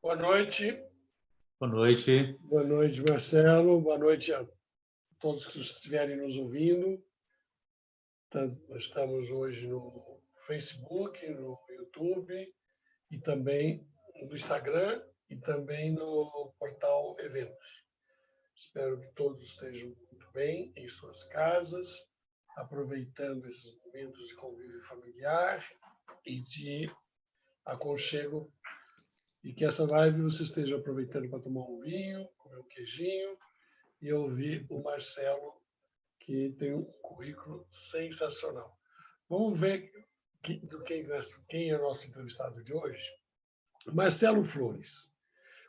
Boa noite. Boa noite. Boa noite, Marcelo. Boa noite a todos que estiverem nos ouvindo. Nós estamos hoje no Facebook, no YouTube e também no Instagram e também no portal Eventos. Espero que todos estejam muito bem em suas casas, aproveitando esses momentos de convívio familiar e de aconchego, e que essa live você esteja aproveitando para tomar um vinho, comer um queijinho e ouvir o Marcelo, que tem um currículo sensacional. Vamos ver quem é o nosso entrevistado de hoje. Marcelo Flores.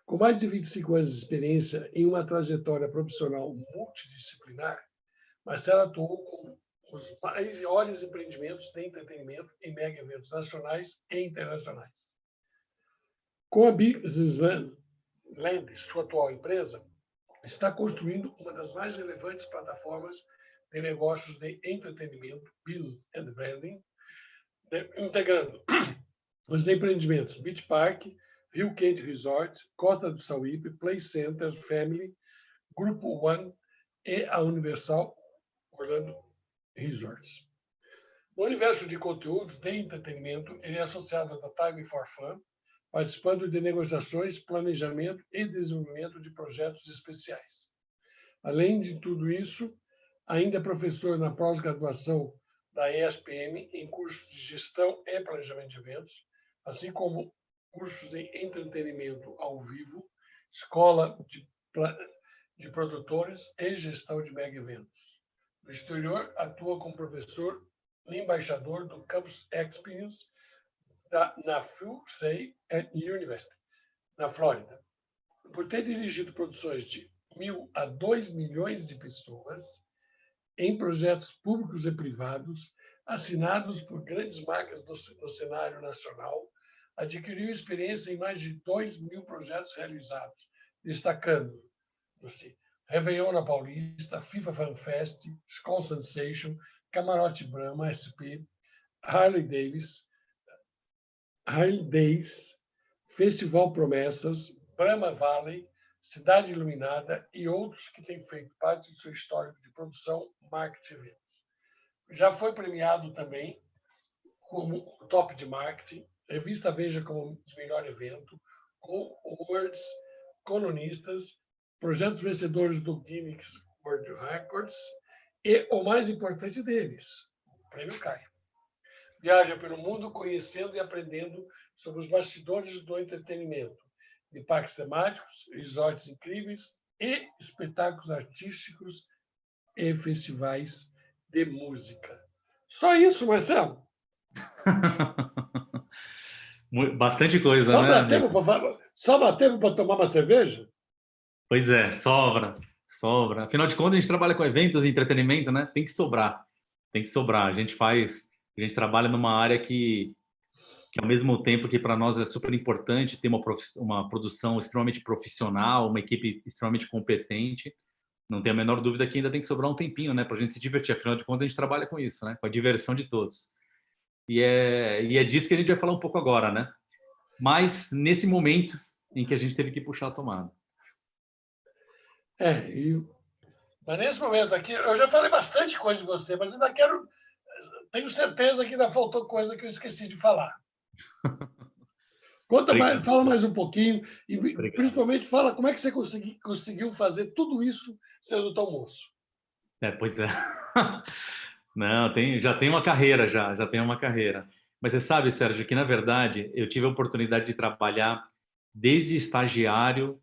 Com mais de 25 anos de experiência em uma trajetória profissional multidisciplinar, Marcelo atuou com os maiores empreendimentos de entretenimento em mega eventos nacionais e internacionais. Com a Business Land, sua atual empresa, está construindo uma das mais relevantes plataformas de negócios de entretenimento, business and branding, integrando os empreendimentos Beach Park, Rio Quente Resort, Costa do Sauípe, Play Center, Family, Grupo One e a Universal Orlando Resorts. No universo de conteúdos de entretenimento, ele é associado da Time for Fun, participando de negociações, planejamento e desenvolvimento de projetos especiais. Além de tudo isso, ainda é professor na pós-graduação da ESPM em cursos de gestão e planejamento de eventos, assim como cursos de entretenimento ao vivo, escola de produtores e gestão de mega eventos. No exterior, atua como professor e embaixador do Campus Experience na Full Sail University, na Flórida. Por ter dirigido produções de 1.000 a 2 milhões de pessoas em projetos públicos e privados, assinados por grandes marcas no cenário nacional, adquiriu experiência em mais de 2.000 projetos realizados, destacando-se Réveillon na Paulista, FIFA Fan Fest, Skull Sensation, Camarote Brahma, SP, Harley Days, Festival Promessas, Brahma Valley, Cidade Iluminada e outros que têm feito parte do seu histórico de produção, marketing e eventos. Já foi premiado também como top de marketing, revista Veja como melhor evento, com awards, colunistas, projetos vencedores do Guinness World Records e o mais importante deles, o Prêmio Caio. Viaja pelo mundo conhecendo e aprendendo sobre os bastidores do entretenimento, de parques temáticos, resorts incríveis e espetáculos artísticos e festivais de música. Só isso, Marcelo? Bastante coisa, Só né, amigo? Só dá tempo para tomar uma cerveja? Pois é, sobra, sobra. Afinal de contas, a gente trabalha com eventos e entretenimento, né? Tem que sobrar, tem que sobrar. A gente trabalha numa área que ao mesmo tempo que para nós é super importante ter uma produção extremamente profissional, uma equipe extremamente competente, não tem a menor dúvida que ainda tem que sobrar um tempinho, né, para a gente se divertir. Afinal de contas, a gente trabalha com isso, né, com a diversão de todos. E é disso que a gente vai falar um pouco agora, né? Mas nesse momento em que a gente teve que puxar a tomada. Mas nesse momento aqui, eu já falei bastante coisa de você, mas ainda tenho certeza que ainda faltou coisa que eu esqueci de falar. Fala mais um pouquinho e principalmente fala como é que você conseguiu fazer tudo isso sendo tão moço. Pois é. Não, já tem uma carreira, já tem uma carreira. Mas você sabe, Sérgio, que na verdade eu tive a oportunidade de trabalhar desde estagiário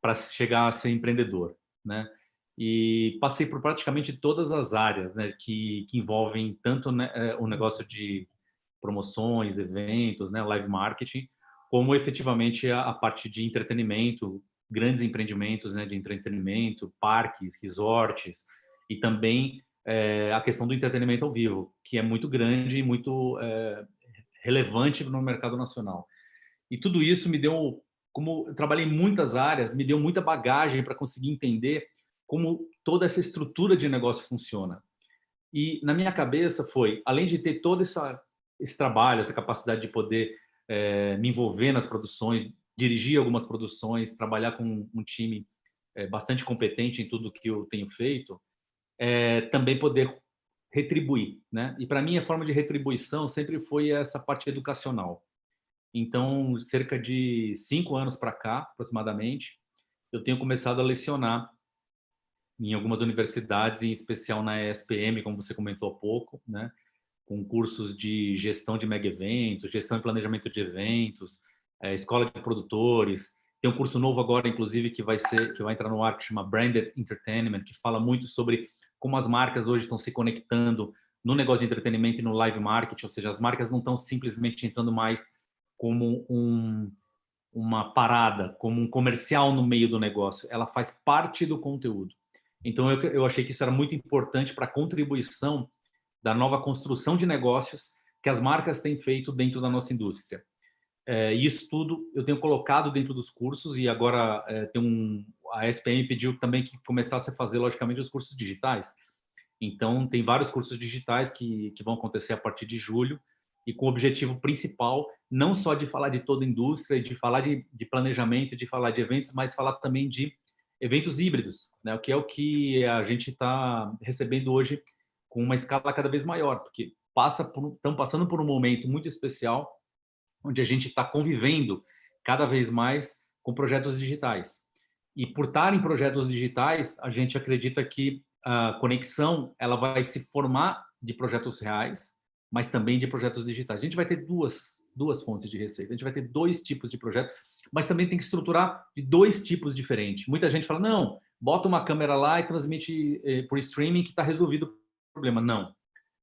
para chegar a ser empreendedor, né? E passei por praticamente todas as áreas, né, que envolvem tanto, né, o negócio de promoções, eventos, né, live marketing, como efetivamente a parte de entretenimento, grandes empreendimentos, né, de entretenimento, parques, resorts e também a questão do entretenimento ao vivo, que é muito grande e muito relevante no mercado nacional. E tudo isso me deu, como eu trabalhei em muitas áreas, me deu muita bagagem para conseguir entender como toda essa estrutura de negócio funciona. E na minha cabeça foi, além de ter todo esse trabalho, essa capacidade de poder me envolver nas produções, dirigir algumas produções, trabalhar com um time bastante competente em tudo que eu tenho feito, também poder retribuir, né? E para mim a forma de retribuição sempre foi essa parte educacional. Então, cerca de 5 anos para cá, aproximadamente, eu tenho começado a lecionar em algumas universidades, em especial na ESPM, como você comentou há pouco, né? Com cursos de gestão de mega eventos, gestão e planejamento de eventos, escola de produtores. Tem um curso novo agora, inclusive, que vai entrar no ar, que chama Branded Entertainment, que fala muito sobre como as marcas hoje estão se conectando no negócio de entretenimento e no live marketing, ou seja, as marcas não estão simplesmente entrando mais como uma parada, como um comercial no meio do negócio. Ela faz parte do conteúdo. Então, eu achei que isso era muito importante para a contribuição da nova construção de negócios que as marcas têm feito dentro da nossa indústria. Isso tudo eu tenho colocado dentro dos cursos e agora a SPM pediu também que começasse a fazer, logicamente, os cursos digitais. Então, tem vários cursos digitais que vão acontecer a partir de julho e com o objetivo principal, não só de falar de toda a indústria, de falar de planejamento, de falar de eventos, mas falar também de eventos híbridos, né? O que a gente está recebendo hoje com uma escala cada vez maior, porque estão passando por um momento muito especial onde a gente está convivendo cada vez mais com projetos digitais. E por estar em projetos digitais, a gente acredita que a conexão ela vai se formar de projetos reais, mas também de projetos digitais. A gente vai ter duas fontes de receita. A gente vai ter dois tipos de projeto, mas também tem que estruturar de dois tipos diferentes. Muita gente fala, não, bota uma câmera lá e transmite por streaming que está resolvido o problema. Não.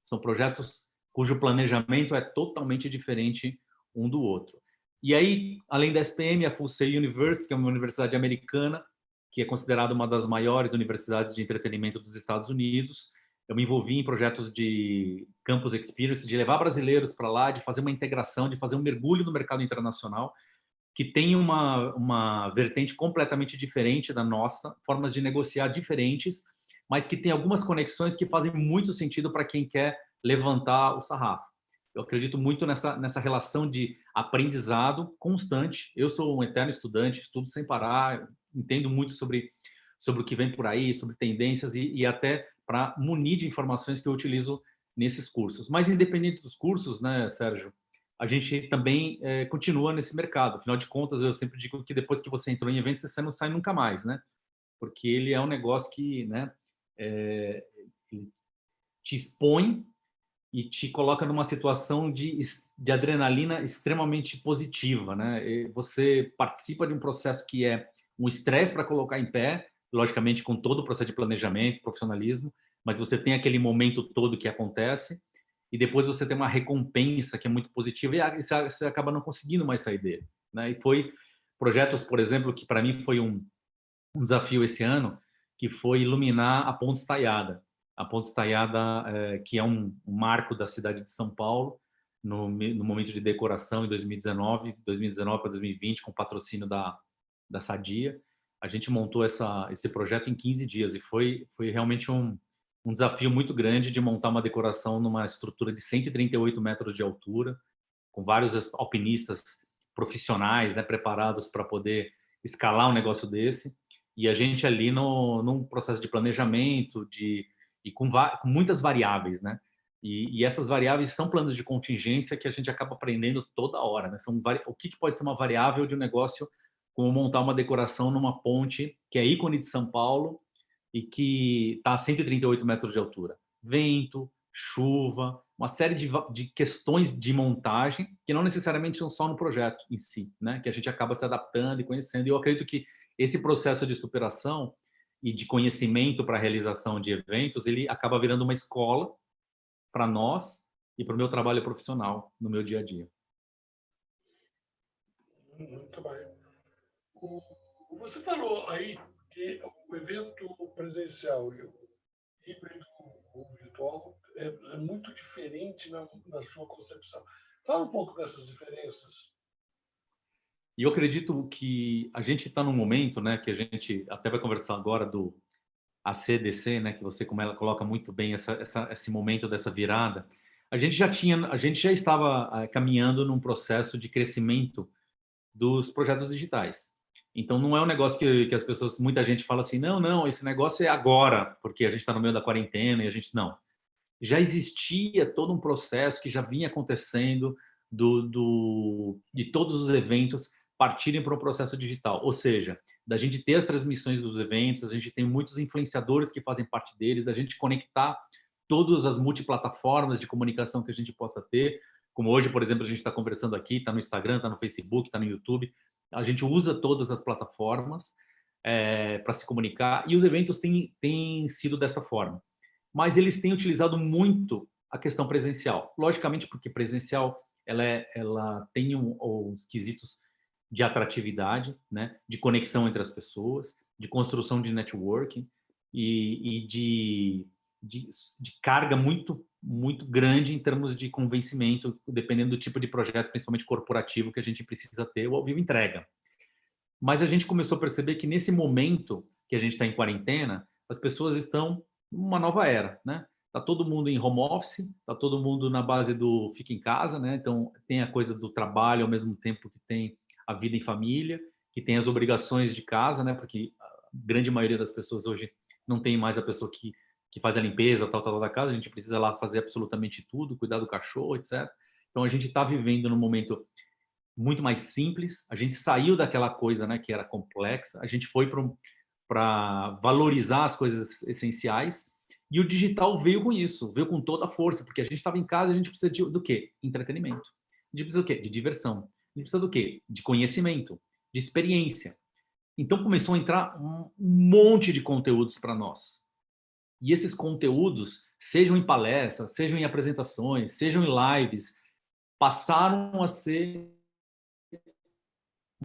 São projetos cujo planejamento é totalmente diferente um do outro. E aí, além da SPM, a Full Sail University, que é uma universidade americana, que é considerada uma das maiores universidades de entretenimento dos Estados Unidos. Eu me envolvi em projetos de campus experience, de levar brasileiros para lá, de fazer uma integração, de fazer um mergulho no mercado internacional, que tem uma vertente completamente diferente da nossa, formas de negociar diferentes, mas que tem algumas conexões que fazem muito sentido para quem quer levantar o sarrafo. Eu acredito muito nessa relação de aprendizado constante. Eu sou um eterno estudante, estudo sem parar, entendo muito sobre o que vem por aí, sobre tendências e até para munir de informações que eu utilizo nesses cursos. Mas, independente dos cursos, né, Sérgio, a gente também continua nesse mercado. Afinal de contas, eu sempre digo que depois que você entrou em eventos, você não sai nunca mais, né? Porque ele é um negócio que, né, te expõe e te coloca numa situação de adrenalina extremamente positiva, né? E você participa de um processo que é um estresse para colocar em pé, logicamente com todo o processo de planejamento, profissionalismo, mas você tem aquele momento todo que acontece e depois você tem uma recompensa que é muito positiva e você acaba não conseguindo mais sair dele, né? E foi projetos, por exemplo, que para mim foi um desafio esse ano, que foi iluminar a Ponte Estaiada. A Ponte Estaiada, que é um marco da cidade de São Paulo, no momento de decoração em 2019 para 2020, com patrocínio da Sadia. A gente montou esse projeto em 15 dias e foi realmente um desafio muito grande de montar uma decoração numa estrutura de 138 metros de altura, com vários alpinistas profissionais, né, preparados para poder escalar um negócio desse. E a gente ali num processo de planejamento, e com muitas variáveis, né? E essas variáveis são planos de contingência que a gente acaba aprendendo toda hora, né? O que pode ser uma variável de um negócio, como montar uma decoração numa ponte que é ícone de São Paulo e que está a 138 metros de altura. Vento, chuva, uma série de questões de montagem que não necessariamente são só no projeto em si, né? Que a gente acaba se adaptando e conhecendo. E eu acredito que esse processo de superação e de conhecimento para a realização de eventos, ele acaba virando uma escola para nós e para o meu trabalho profissional no meu dia a dia. Muito bem. Você falou aí que o evento presencial e o híbrido ou virtual é muito diferente na sua concepção. Fala um pouco dessas diferenças. E eu acredito que a gente está num momento, né, que a gente até vai conversar agora do ACDC, né, que você como ela coloca muito bem esse momento dessa virada. A gente já estava caminhando num processo de crescimento dos projetos digitais. Então não é um negócio que as pessoas, muita gente fala assim, não, esse negócio é agora, porque a gente está no meio da quarentena e a gente não. Já existia todo um processo que já vinha acontecendo de todos os eventos partirem para o processo digital. Ou seja, da gente ter as transmissões dos eventos, a gente tem muitos influenciadores que fazem parte deles, da gente conectar todas as multiplataformas de comunicação que a gente possa ter, como hoje, por exemplo, a gente está conversando aqui, está no Instagram, está no Facebook, está no YouTube, a gente usa todas as plataformas para se comunicar, e os eventos têm sido dessa forma. Mas eles têm utilizado muito a questão presencial. Logicamente, porque presencial ela tem os quesitos de atratividade, né? De conexão entre as pessoas, de construção de networking e de carga muito, muito grande em termos de convencimento, dependendo do tipo de projeto, principalmente corporativo, que a gente precisa ter, o ao vivo entrega. Mas a gente começou a perceber que nesse momento que a gente está em quarentena, as pessoas estão numa nova era, né? Tá todo mundo em home office, tá todo mundo na base do fica em casa, né? Então tem a coisa do trabalho ao mesmo tempo que tem a vida em família, que tem as obrigações de casa, né? Porque a grande maioria das pessoas hoje não tem mais a pessoa que faz a limpeza, tal da casa, a gente precisa lá fazer absolutamente tudo, cuidar do cachorro, etc. Então a gente está vivendo num momento muito mais simples, a gente saiu daquela coisa, né, que era complexa, a gente foi para valorizar as coisas essenciais, e o digital veio com isso, veio com toda a força, porque a gente estava em casa, a gente precisa do quê? Entretenimento. A gente precisa do quê? De diversão. A gente precisa do quê? De conhecimento, de experiência. Então começou a entrar um monte de conteúdos para nós. E esses conteúdos, sejam em palestras, sejam em apresentações, sejam em lives, passaram a ser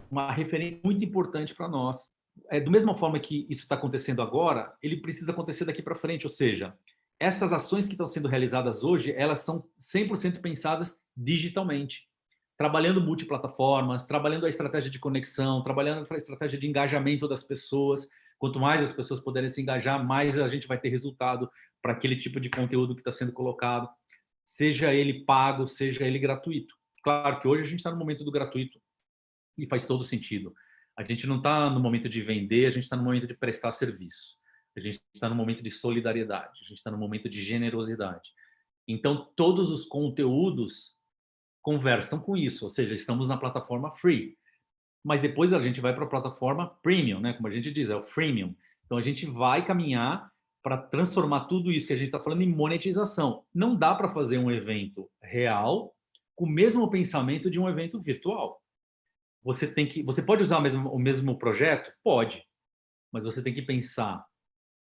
uma referência muito importante para nós. Do mesma forma que isso está acontecendo agora, ele precisa acontecer daqui para frente, ou seja, essas ações que estão sendo realizadas hoje, elas são 100% pensadas digitalmente, trabalhando multiplataformas, trabalhando a estratégia de conexão, trabalhando a estratégia de engajamento das pessoas. Quanto mais as pessoas puderem se engajar, mais a gente vai ter resultado para aquele tipo de conteúdo que está sendo colocado, seja ele pago, seja ele gratuito. Claro que hoje a gente está no momento do gratuito, e faz todo sentido. A gente não está no momento de vender, a gente está no momento de prestar serviço. A gente está no momento de solidariedade, a gente está no momento de generosidade. Então, todos os conteúdos conversam com isso, ou seja, estamos na plataforma free. Mas depois a gente vai para a plataforma premium, né? Como a gente diz, é o freemium. Então, a gente vai caminhar para transformar tudo isso que a gente está falando em monetização. Não dá para fazer um evento real com o mesmo pensamento de um evento virtual. Você pode usar o mesmo projeto? Pode, mas você tem que pensar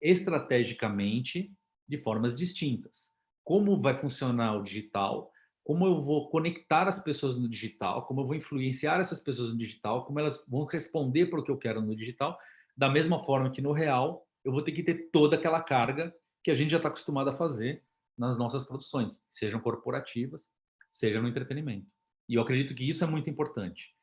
estrategicamente de formas distintas. Como vai funcionar o digital? Como eu vou conectar as pessoas no digital? Como eu vou influenciar essas pessoas no digital? Como elas vão responder para o que eu quero no digital? Da mesma forma que no real, eu vou ter que ter toda aquela carga que a gente já está acostumado a fazer nas nossas produções, sejam corporativas, seja no entretenimento. E eu acredito que isso é muito importante,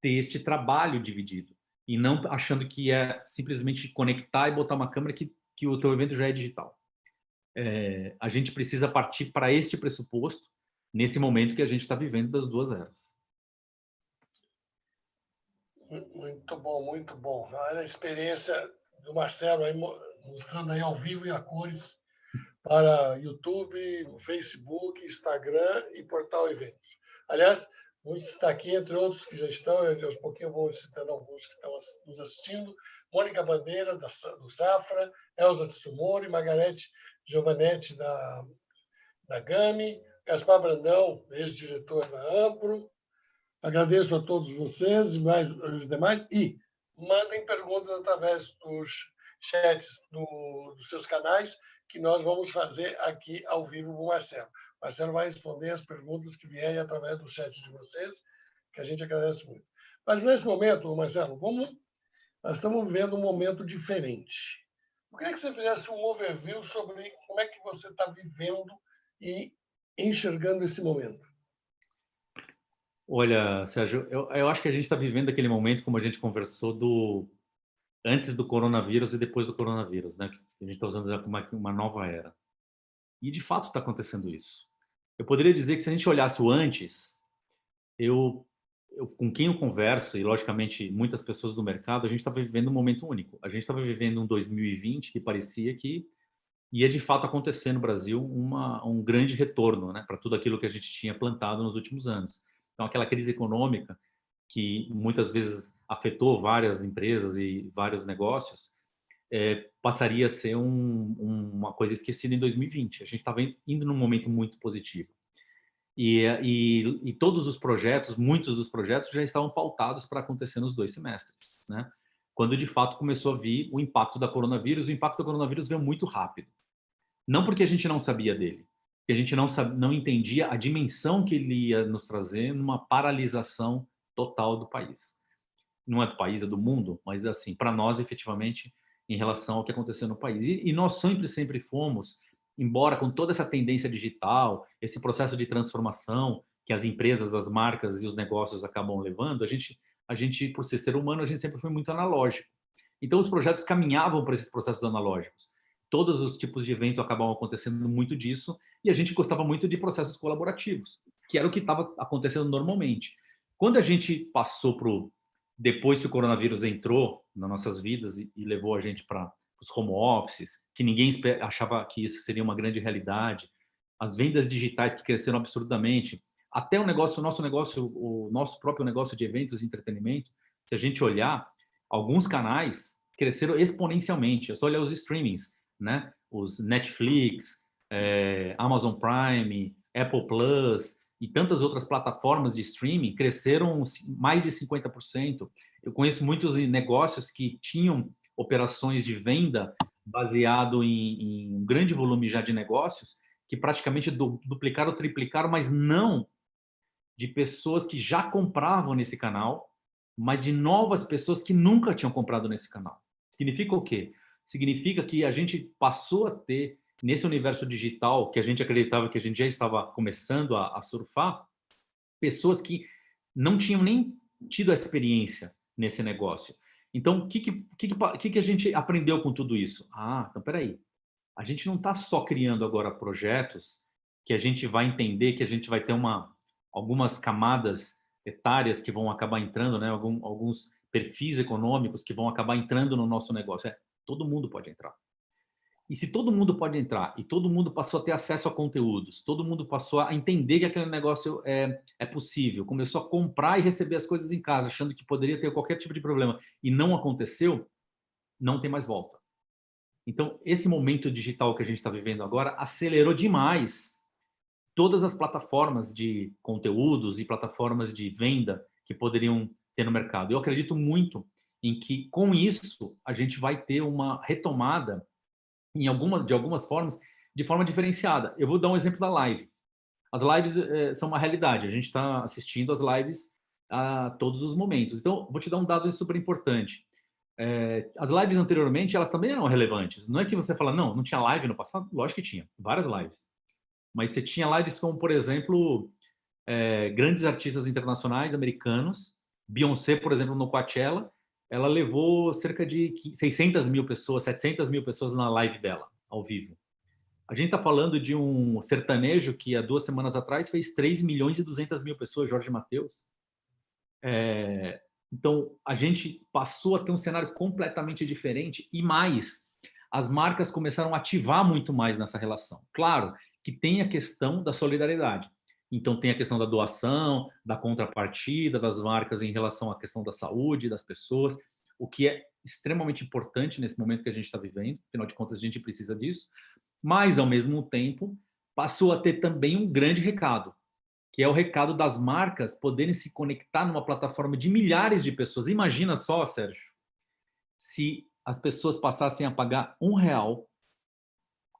ter este trabalho dividido e não achando que é simplesmente conectar e botar uma câmera que o teu evento já é digital. A gente precisa partir para este pressuposto nesse momento que a gente está vivendo das duas eras. Muito bom, muito bom. A experiência do Marcelo aí, mostrando aí ao vivo e a cores para YouTube, Facebook, Instagram e Portal Eventos. Aliás, vou citar aqui, entre outros que já estão, aos pouquinhos eu vou citando alguns que estão nos assistindo: Mônica Bandeira, do Safra, Elza Tsumori, Margarete Giovanetti, da GAMI, Gaspar Brandão, ex-diretor da Ampro. Agradeço a todos vocês e mais os demais. E mandem perguntas através dos chats dos seus canais, que nós vamos fazer aqui ao vivo com o Marcelo. O Marcelo vai responder as perguntas que vierem através do chat de vocês, que a gente agradece muito. Mas nesse momento, Marcelo, nós estamos vivendo um momento diferente. Eu queria que você fizesse um overview sobre como é que você está vivendo e enxergando esse momento. Olha, Sérgio, eu acho que a gente está vivendo aquele momento, como a gente conversou, antes do coronavírus e depois do coronavírus, né? A gente está usando uma nova era. E, de fato, está acontecendo isso. Eu poderia dizer que, se a gente olhasse o antes, com quem eu converso, e, logicamente, muitas pessoas do mercado, a gente estava vivendo um momento único. A gente estava vivendo um 2020 que parecia que ia, de fato, acontecer no Brasil um grande retorno, né, para tudo aquilo que a gente tinha plantado nos últimos anos. Então, aquela crise econômica que muitas vezes afetou várias empresas e vários negócios, passaria a ser uma coisa esquecida em 2020. A gente estava indo num momento muito positivo. E todos os projetos, muitos dos projetos já estavam pautados para acontecer nos 2 semestres, né? Quando de fato começou a vir o impacto da coronavírus, o impacto da coronavírus veio muito rápido. Não porque a gente não sabia dele, porque a gente não entendia a dimensão que ele ia nos trazer numa paralisação total do país. Não é do país, é do mundo, mas assim, para nós efetivamente, em relação ao que aconteceu no país. E nós sempre fomos, embora com toda essa tendência digital, esse processo de transformação que as empresas, as marcas e os negócios acabam levando, a gente, por ser humano, a gente sempre foi muito analógico. Então, os projetos caminhavam para esses processos analógicos. Todos os tipos de evento acabavam acontecendo muito disso, e a gente gostava muito de processos colaborativos, que era o que estava acontecendo normalmente. Quando a gente passou depois que o coronavírus entrou nas nossas vidas e levou a gente para os home offices, que ninguém achava que isso seria uma grande realidade, as vendas digitais que cresceram absurdamente, até o nosso próprio negócio de eventos e entretenimento, se a gente olhar, alguns canais cresceram exponencialmente. É só olhar os streamings, né? Os Netflix, Amazon Prime, Apple Plus e tantas outras plataformas de streaming cresceram mais de 50%. Eu conheço muitos negócios que tinham operações de venda baseado em um grande volume já de negócios que praticamente duplicaram, triplicaram, mas não de pessoas que já compravam nesse canal, mas de novas pessoas que nunca tinham comprado nesse canal. Significa o quê? Significa que a gente passou a ter, nesse universo digital, que a gente acreditava que a gente já estava começando a surfar, pessoas que não tinham nem tido a experiência nesse negócio. Então, o que a gente aprendeu com tudo isso? Então, peraí. A gente não está só criando agora projetos que a gente vai entender, que a gente vai ter algumas camadas etárias que vão acabar entrando, né? Alguns perfis econômicos que vão acabar entrando no nosso negócio. Todo mundo pode entrar. E se todo mundo pode entrar e todo mundo passou a ter acesso a conteúdos, todo mundo passou a entender que aquele negócio é possível, começou a comprar e receber as coisas em casa, achando que poderia ter qualquer tipo de problema e não aconteceu, não tem mais volta. Então, esse momento digital que a gente está vivendo agora acelerou demais todas as plataformas de conteúdos e plataformas de venda que poderiam ter no mercado. Eu acredito muito em que, com isso, a gente vai ter uma retomada de algumas formas, de forma diferenciada. Eu vou dar um exemplo da live. As lives são uma realidade. A gente está assistindo as lives a todos os momentos. Então, vou te dar um dado super importante. As lives anteriormente, elas também eram relevantes. Não é que você fala, não tinha live no passado? Lógico que tinha, várias lives. Mas você tinha lives como, por exemplo, grandes artistas internacionais americanos. Beyoncé, por exemplo, no Coachella, ela levou cerca de 600 mil pessoas, 700 mil pessoas na live dela, ao vivo. A gente está falando de um sertanejo que há 2 semanas atrás fez 3 milhões e 200 mil pessoas, Jorge Mateus. Então, a gente passou a ter um cenário completamente diferente e mais, as marcas começaram a ativar muito mais nessa relação. Claro que tem a questão da solidariedade. Então, tem a questão da doação, da contrapartida das marcas em relação à questão da saúde das pessoas, o que é extremamente importante nesse momento que a gente está vivendo. Afinal de contas, a gente precisa disso. Mas, ao mesmo tempo, passou a ter também um grande recado, que é o recado das marcas poderem se conectar numa plataforma de milhares de pessoas. Imagina só, Sérgio, se as pessoas passassem a pagar R$1,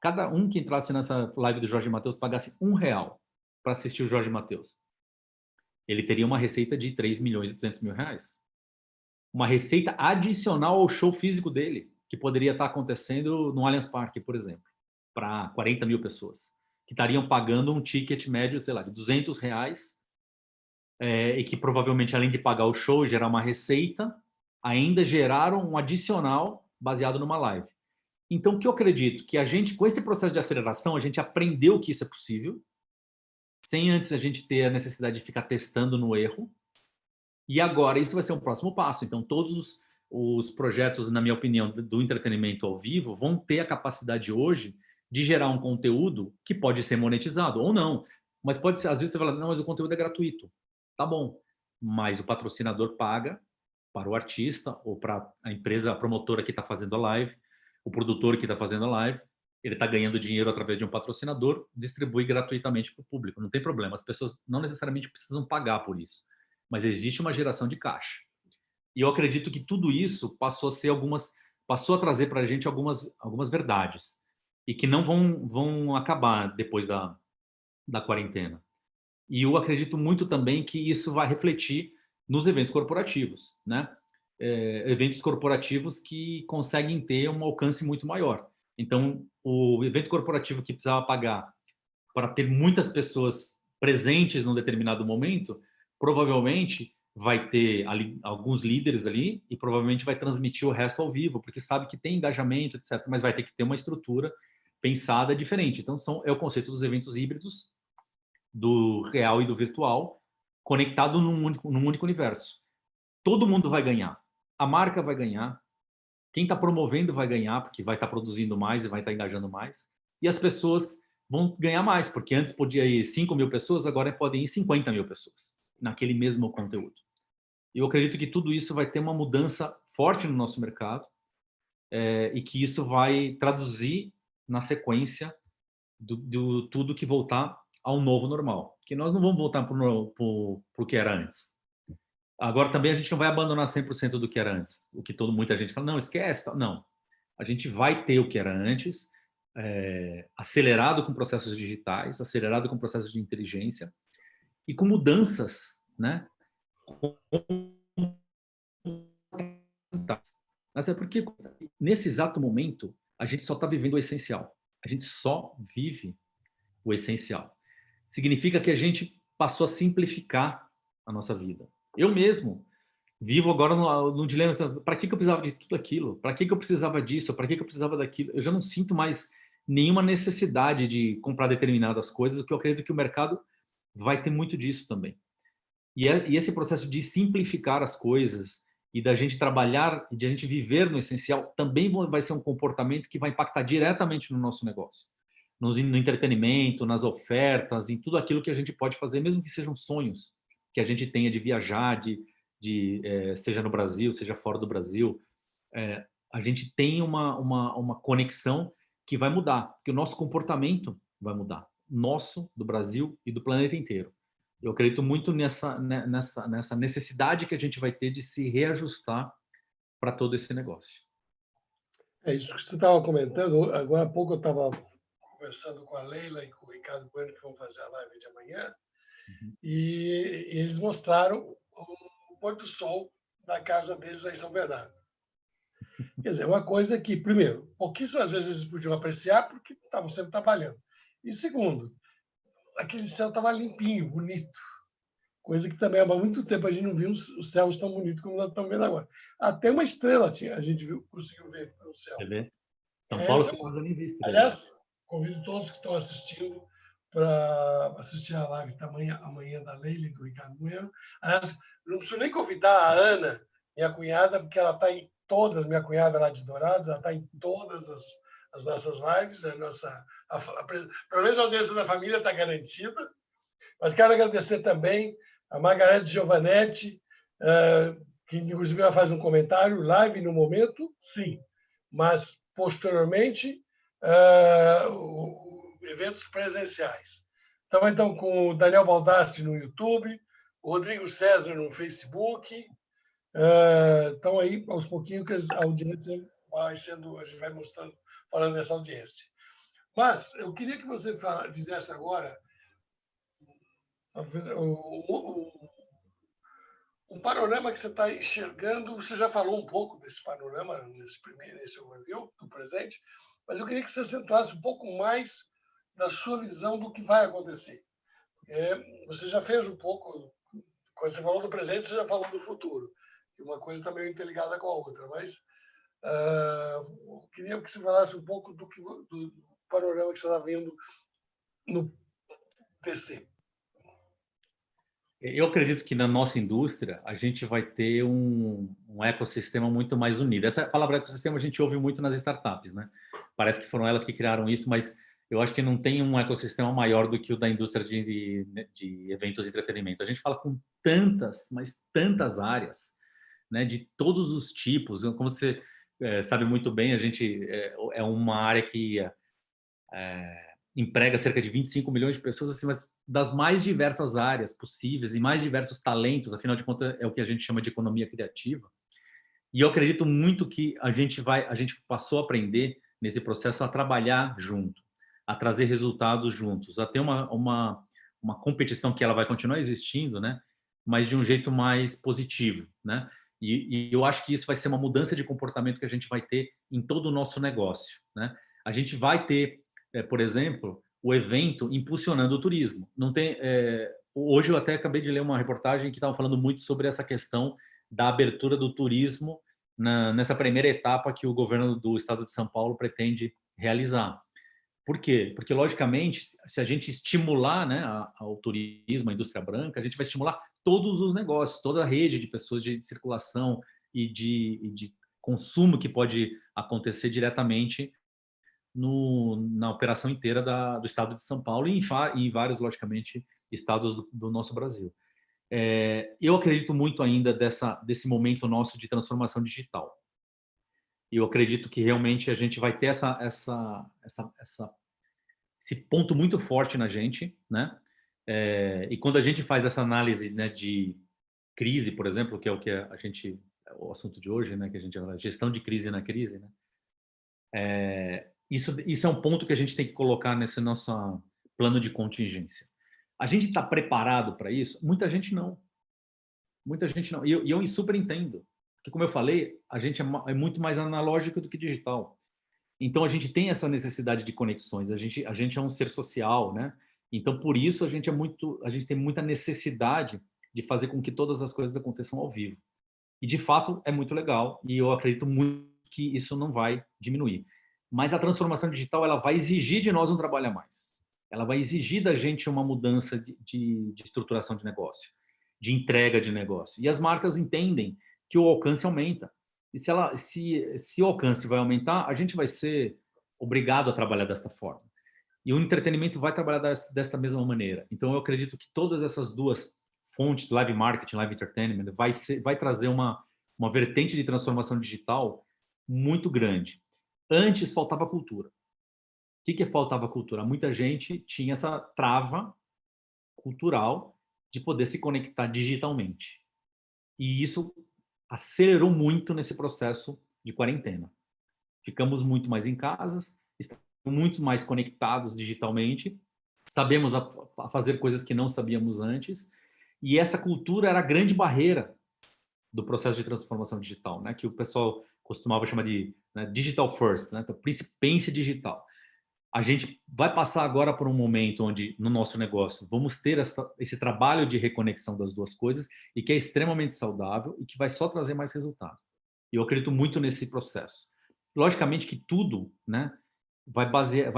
cada um que entrasse nessa live do Jorge Mateus pagasse R$1 para assistir o Jorge Mateus. Ele teria uma receita de 3 milhões e 200 mil reais. Uma receita adicional ao show físico dele, que poderia estar acontecendo no Allianz Parque, por exemplo, para 40 mil pessoas, que estariam pagando um ticket médio, sei lá, de R$200, e que provavelmente, além de pagar o show e gerar uma receita, ainda geraram um adicional baseado numa live. Então, o que eu acredito? Que a gente, com esse processo de aceleração, a gente aprendeu que isso é possível, sem antes a gente ter a necessidade de ficar testando no erro. E agora isso vai ser um próximo passo. Então, todos os projetos, na minha opinião, do entretenimento ao vivo vão ter a capacidade hoje de gerar um conteúdo que pode ser monetizado ou não. Mas pode ser, às vezes você fala, não, mas o conteúdo é gratuito. Tá bom, mas o patrocinador paga para o artista ou para a empresa, a promotora que está fazendo a live, o produtor que está fazendo a live, ele está ganhando dinheiro através de um patrocinador, distribui gratuitamente para o público, não tem problema. As pessoas não necessariamente precisam pagar por isso, mas existe uma geração de caixa. E eu acredito que tudo isso passou a trazer para a gente algumas verdades e que não vão acabar depois da quarentena. E eu acredito muito também que isso vai refletir nos eventos corporativos, né? Eventos corporativos que conseguem ter um alcance muito maior. Então, o evento corporativo que precisava pagar para ter muitas pessoas presentes num determinado momento, provavelmente vai ter ali alguns líderes ali e provavelmente vai transmitir o resto ao vivo, porque sabe que tem engajamento, etc., mas vai ter que ter uma estrutura pensada diferente. Então, é o conceito dos eventos híbridos, do real e do virtual, conectado num único universo. Todo mundo vai ganhar. A marca vai ganhar, quem está promovendo vai ganhar, porque vai estar produzindo mais e vai estar engajando mais, e as pessoas vão ganhar mais, porque antes podia ir 5.000 pessoas, agora podem ir 50.000 pessoas naquele mesmo conteúdo. Eu acredito que tudo isso vai ter uma mudança forte no nosso mercado e que isso vai traduzir na sequência do tudo que voltar ao novo normal. Que nós não vamos voltar para o que era antes. Agora também a gente não vai abandonar 100% do que era antes. O que muita gente fala, não, esquece. Não. A gente vai ter o que era antes, acelerado com processos digitais, acelerado com processos de inteligência e com mudanças, né? Mas é porque nesse exato momento a gente só está vivendo o essencial. A gente só vive o essencial. Significa que a gente passou a simplificar a nossa vida. Eu mesmo vivo agora no dilema, para que eu precisava de tudo aquilo? Para que eu precisava disso? Para que eu precisava daquilo? Eu já não sinto mais nenhuma necessidade de comprar determinadas coisas, o que eu acredito que o mercado vai ter muito disso também. E esse processo de simplificar as coisas e da gente trabalhar, de a gente viver no essencial, também vai ser um comportamento que vai impactar diretamente no nosso negócio. No entretenimento, nas ofertas, em tudo aquilo que a gente pode fazer, mesmo que sejam sonhos que a gente tenha de viajar, seja no Brasil, seja fora do Brasil, a gente tem uma conexão que vai mudar, porque o nosso comportamento vai mudar, nosso, do Brasil e do planeta inteiro. Eu acredito muito nessa necessidade que a gente vai ter de se reajustar para todo esse negócio. É isso que você estava comentando. Agora há pouco eu estava conversando com a Leila e com o Ricardo Bueno, que vão fazer a live de amanhã, e eles mostraram o pôr do sol da casa deles aí em São Bernardo. Quer dizer, uma coisa que, primeiro, pouquíssimas vezes eles podiam apreciar porque estavam sempre trabalhando. E segundo, aquele céu estava limpinho, bonito. Coisa que também há muito tempo a gente não viu os céus tão bonitos como nós estamos vendo agora. Até uma estrela a gente conseguiu ver no céu. Quer ver? São Paulo você pode nem visto. Aliás, convido todos que estão assistindo para assistir a live amanhã da Leila e do Ricardo Bueno. Aliás, não preciso nem convidar a Ana, minha cunhada, porque ela está em todas, minha cunhada lá de Dourados, ela está em todas as nossas lives, pelo menos a audiência da família está garantida. Mas quero agradecer também a Margarete Giovanetti, que inclusive ela faz um comentário, live no momento, sim, mas posteriormente eventos presenciais. Então, com o Daniel Baldassi no YouTube, o Rodrigo César no Facebook. Então, aí, aos pouquinhos, que a audiência vai sendo, a gente vai mostrando, falando dessa audiência. Mas eu queria que você fizesse agora um panorama que você está enxergando. Você já falou um pouco desse panorama nesse overview do presente, mas eu queria que você acentuasse um pouco mais da sua visão do que vai acontecer. Você já fez um pouco, quando você falou do presente, você já falou do futuro, e uma coisa está meio interligada com a outra, mas eu queria que você falasse um pouco do panorama que você está vendo no PC. Eu acredito que na nossa indústria a gente vai ter um ecossistema muito mais unido. Essa palavra ecossistema a gente ouve muito nas startups, né? Parece que foram elas que criaram isso, mas eu acho que não tem um ecossistema maior do que o da indústria de eventos de entretenimento. A gente fala com tantas, mas tantas áreas, né, de todos os tipos. Como você sabe muito bem, a gente é uma área que emprega cerca de 25 milhões de pessoas, assim, mas das mais diversas áreas possíveis e mais diversos talentos, afinal de contas é o que a gente chama de economia criativa. E eu acredito muito que a gente passou a aprender nesse processo a trabalhar junto, a trazer resultados juntos, a ter uma competição que ela vai continuar existindo, né? Mas de um jeito mais positivo, né? E eu acho que isso vai ser uma mudança de comportamento que a gente vai ter em todo o nosso negócio, né? A gente vai ter, por exemplo, o evento impulsionando o turismo. Não tem, hoje eu até acabei de ler uma reportagem que estava falando muito sobre essa questão da abertura do turismo nessa primeira etapa que o governo do estado de São Paulo pretende realizar. Por quê? Porque, logicamente, se a gente estimular, né, ao turismo, a indústria branca, a gente vai estimular todos os negócios, toda a rede de pessoas de circulação e de consumo que pode acontecer diretamente na operação inteira do estado de São Paulo e em vários, logicamente, estados do nosso Brasil. Eu acredito muito ainda desse momento nosso de transformação digital. E eu acredito que realmente a gente vai ter esse ponto muito forte na gente, né? E quando a gente faz essa análise, né, de crise, por exemplo, que é o que o assunto de hoje, né, que a gente fala, gestão de crise na crise, né? Isso é um ponto que a gente tem que colocar nesse nosso plano de contingência. A gente está preparado para isso? Muita gente não. Muita gente não. E eu super entendo. Porque, como eu falei, a gente é muito mais analógico do que digital. Então, a gente tem essa necessidade de conexões. A gente é um ser social, né? Então, por isso, a gente tem muita necessidade de fazer com que todas as coisas aconteçam ao vivo. E, de fato, é muito legal. E eu acredito muito que isso não vai diminuir. Mas a transformação digital, ela vai exigir de nós um trabalho a mais. Ela vai exigir da gente uma mudança de estruturação de negócio, de entrega de negócio. E as marcas entendem que o alcance aumenta. E se o alcance vai aumentar, a gente vai ser obrigado a trabalhar desta forma. E o entretenimento vai trabalhar desta mesma maneira. Então, eu acredito que todas essas duas fontes, live marketing, live entertainment, vai trazer uma vertente de transformação digital muito grande. Antes, faltava cultura. O que faltava cultura? Muita gente tinha essa trava cultural de poder se conectar digitalmente. E isso acelerou muito nesse processo de quarentena. Ficamos muito mais em casas, estamos muito mais conectados digitalmente, sabemos a fazer coisas que não sabíamos antes, e essa cultura era a grande barreira do processo de transformação digital, né? Que o pessoal costumava chamar de, né, digital first, né? Então, pense digital. A gente vai passar agora por um momento onde, no nosso negócio, vamos ter esse trabalho de reconexão das duas coisas e que é extremamente saudável e que vai só trazer mais resultado. E eu acredito muito nesse processo. Logicamente que tudo, né, vai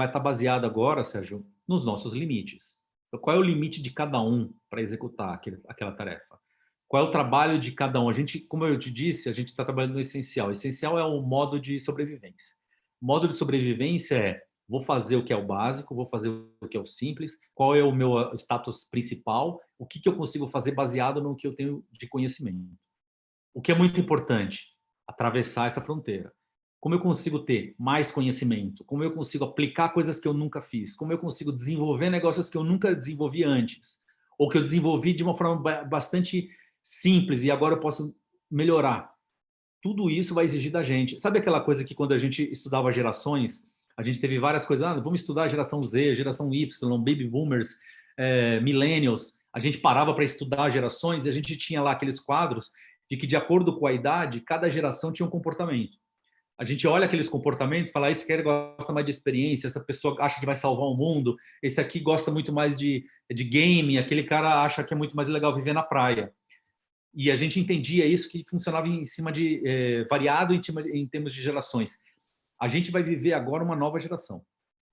estar baseado agora, Sérgio, nos nossos limites. Então, qual é o limite de cada um para executar aquela tarefa? Qual é o trabalho de cada um? Como eu te disse, a gente está trabalhando no essencial. O essencial é o modo de sobrevivência. O modo de sobrevivência é: vou fazer o que é o básico, vou fazer o que é o simples, qual é o meu status principal, o que eu consigo fazer baseado no que eu tenho de conhecimento. O que é muito importante, atravessar essa fronteira. Como eu consigo ter mais conhecimento? Como eu consigo aplicar coisas que eu nunca fiz? Como eu consigo desenvolver negócios que eu nunca desenvolvi antes? Ou que eu desenvolvi de uma forma bastante simples e agora eu posso melhorar? Tudo isso vai exigir da gente. Sabe aquela coisa que quando a gente estudava gerações, a gente teve várias coisas, vamos estudar a geração Z, geração Y, baby boomers, millennials. A gente parava para estudar gerações e a gente tinha lá aqueles quadros de que, de acordo com a idade, cada geração tinha um comportamento. A gente olha aqueles comportamentos e fala: esse cara gosta mais de experiência, essa pessoa acha que vai salvar o mundo, esse aqui gosta muito mais de game, aquele cara acha que é muito mais legal viver na praia. E a gente entendia isso, que funcionava em cima de variado em termos de gerações. A gente vai viver agora uma nova geração.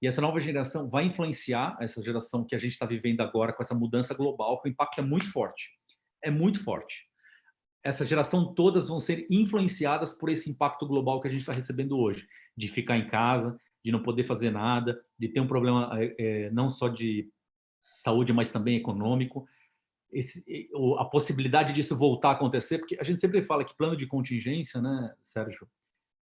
E essa nova geração vai influenciar essa geração que a gente está vivendo agora, com essa mudança global, que o impacto é muito forte. É muito forte. Essa geração todas vão ser influenciadas por esse impacto global que a gente está recebendo hoje, de ficar em casa, de não poder fazer nada, de ter um problema não só de saúde, mas também econômico. a possibilidade disso voltar a acontecer, porque a gente sempre fala que plano de contingência, né, Sérgio,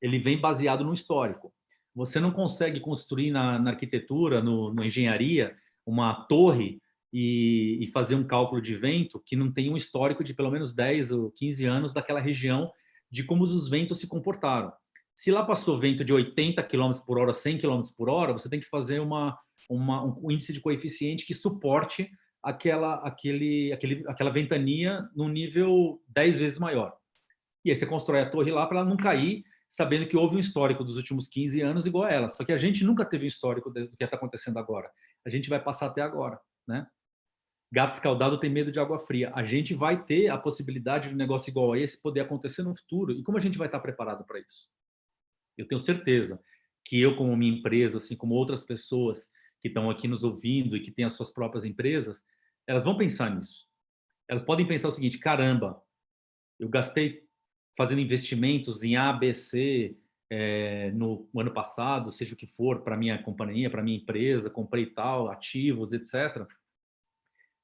ele vem baseado no histórico. Você não consegue construir na arquitetura, na engenharia, uma torre e fazer um cálculo de vento que não tem um histórico de pelo menos 10 ou 15 anos daquela região, de como os ventos se comportaram. Se lá passou vento de 80 km por hora, 100 km por hora, você tem que fazer um índice de coeficiente que suporte aquela ventania num nível 10 vezes maior. E aí você constrói a torre lá para ela não cair, sabendo que houve um histórico dos últimos 15 anos igual a ela. Só que a gente nunca teve um histórico do que está acontecendo agora. A gente vai passar até agora, né? Gato escaldado tem medo de água fria. A gente vai ter a possibilidade de um negócio igual a esse poder acontecer no futuro. E como a gente vai estar preparado para isso? Eu tenho certeza que eu, como minha empresa, assim como outras pessoas que estão aqui nos ouvindo e que têm as suas próprias empresas, elas vão pensar nisso. Elas podem pensar o seguinte: caramba, eu gastei fazendo investimentos em A, B, C no ano passado, seja o que for, para minha companhia, para minha empresa, comprei tal, ativos, etc.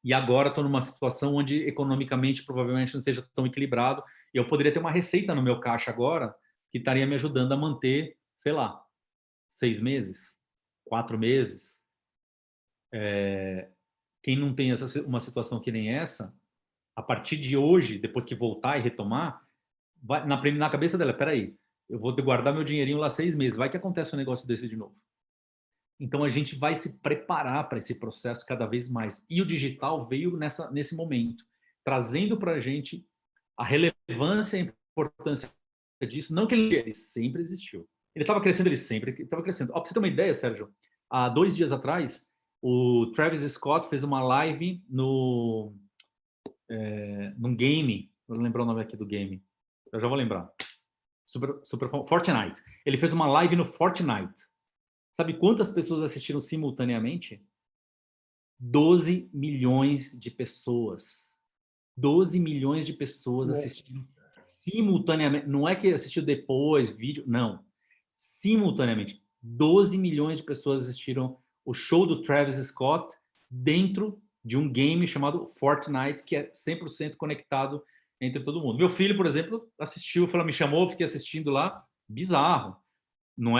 E agora estou numa situação onde economicamente provavelmente não esteja tão equilibrado. E eu poderia ter uma receita no meu caixa agora que estaria me ajudando a manter, sei lá, 6 meses, 4 meses. Quem não tem uma situação que nem essa, a partir de hoje, depois que voltar e retomar, vai, na cabeça dela, peraí, eu vou guardar meu dinheirinho lá 6 meses, vai que acontece um negócio desse de novo. Então a gente vai se preparar para esse processo cada vez mais. E o digital veio nesse momento, trazendo para a gente a relevância e a importância disso. Não que ele sempre existiu. Ele estava crescendo, ele sempre estava crescendo. Para você ter uma ideia, Sérgio, há 2 dias atrás, o Travis Scott fez uma live num game, vou lembrar o nome aqui do game, eu já vou lembrar. Fortnite. Ele fez uma live no Fortnite. Sabe quantas pessoas assistiram simultaneamente? 12 milhões de pessoas. 12 milhões de pessoas assistiram simultaneamente. Não é que assistiu depois, vídeo, não. Simultaneamente. 12 milhões de pessoas assistiram o show do Travis Scott dentro de um game chamado Fortnite, que é 100% conectado entre todo mundo. Meu filho, por exemplo, assistiu, me chamou, fiquei assistindo lá, bizarro. Não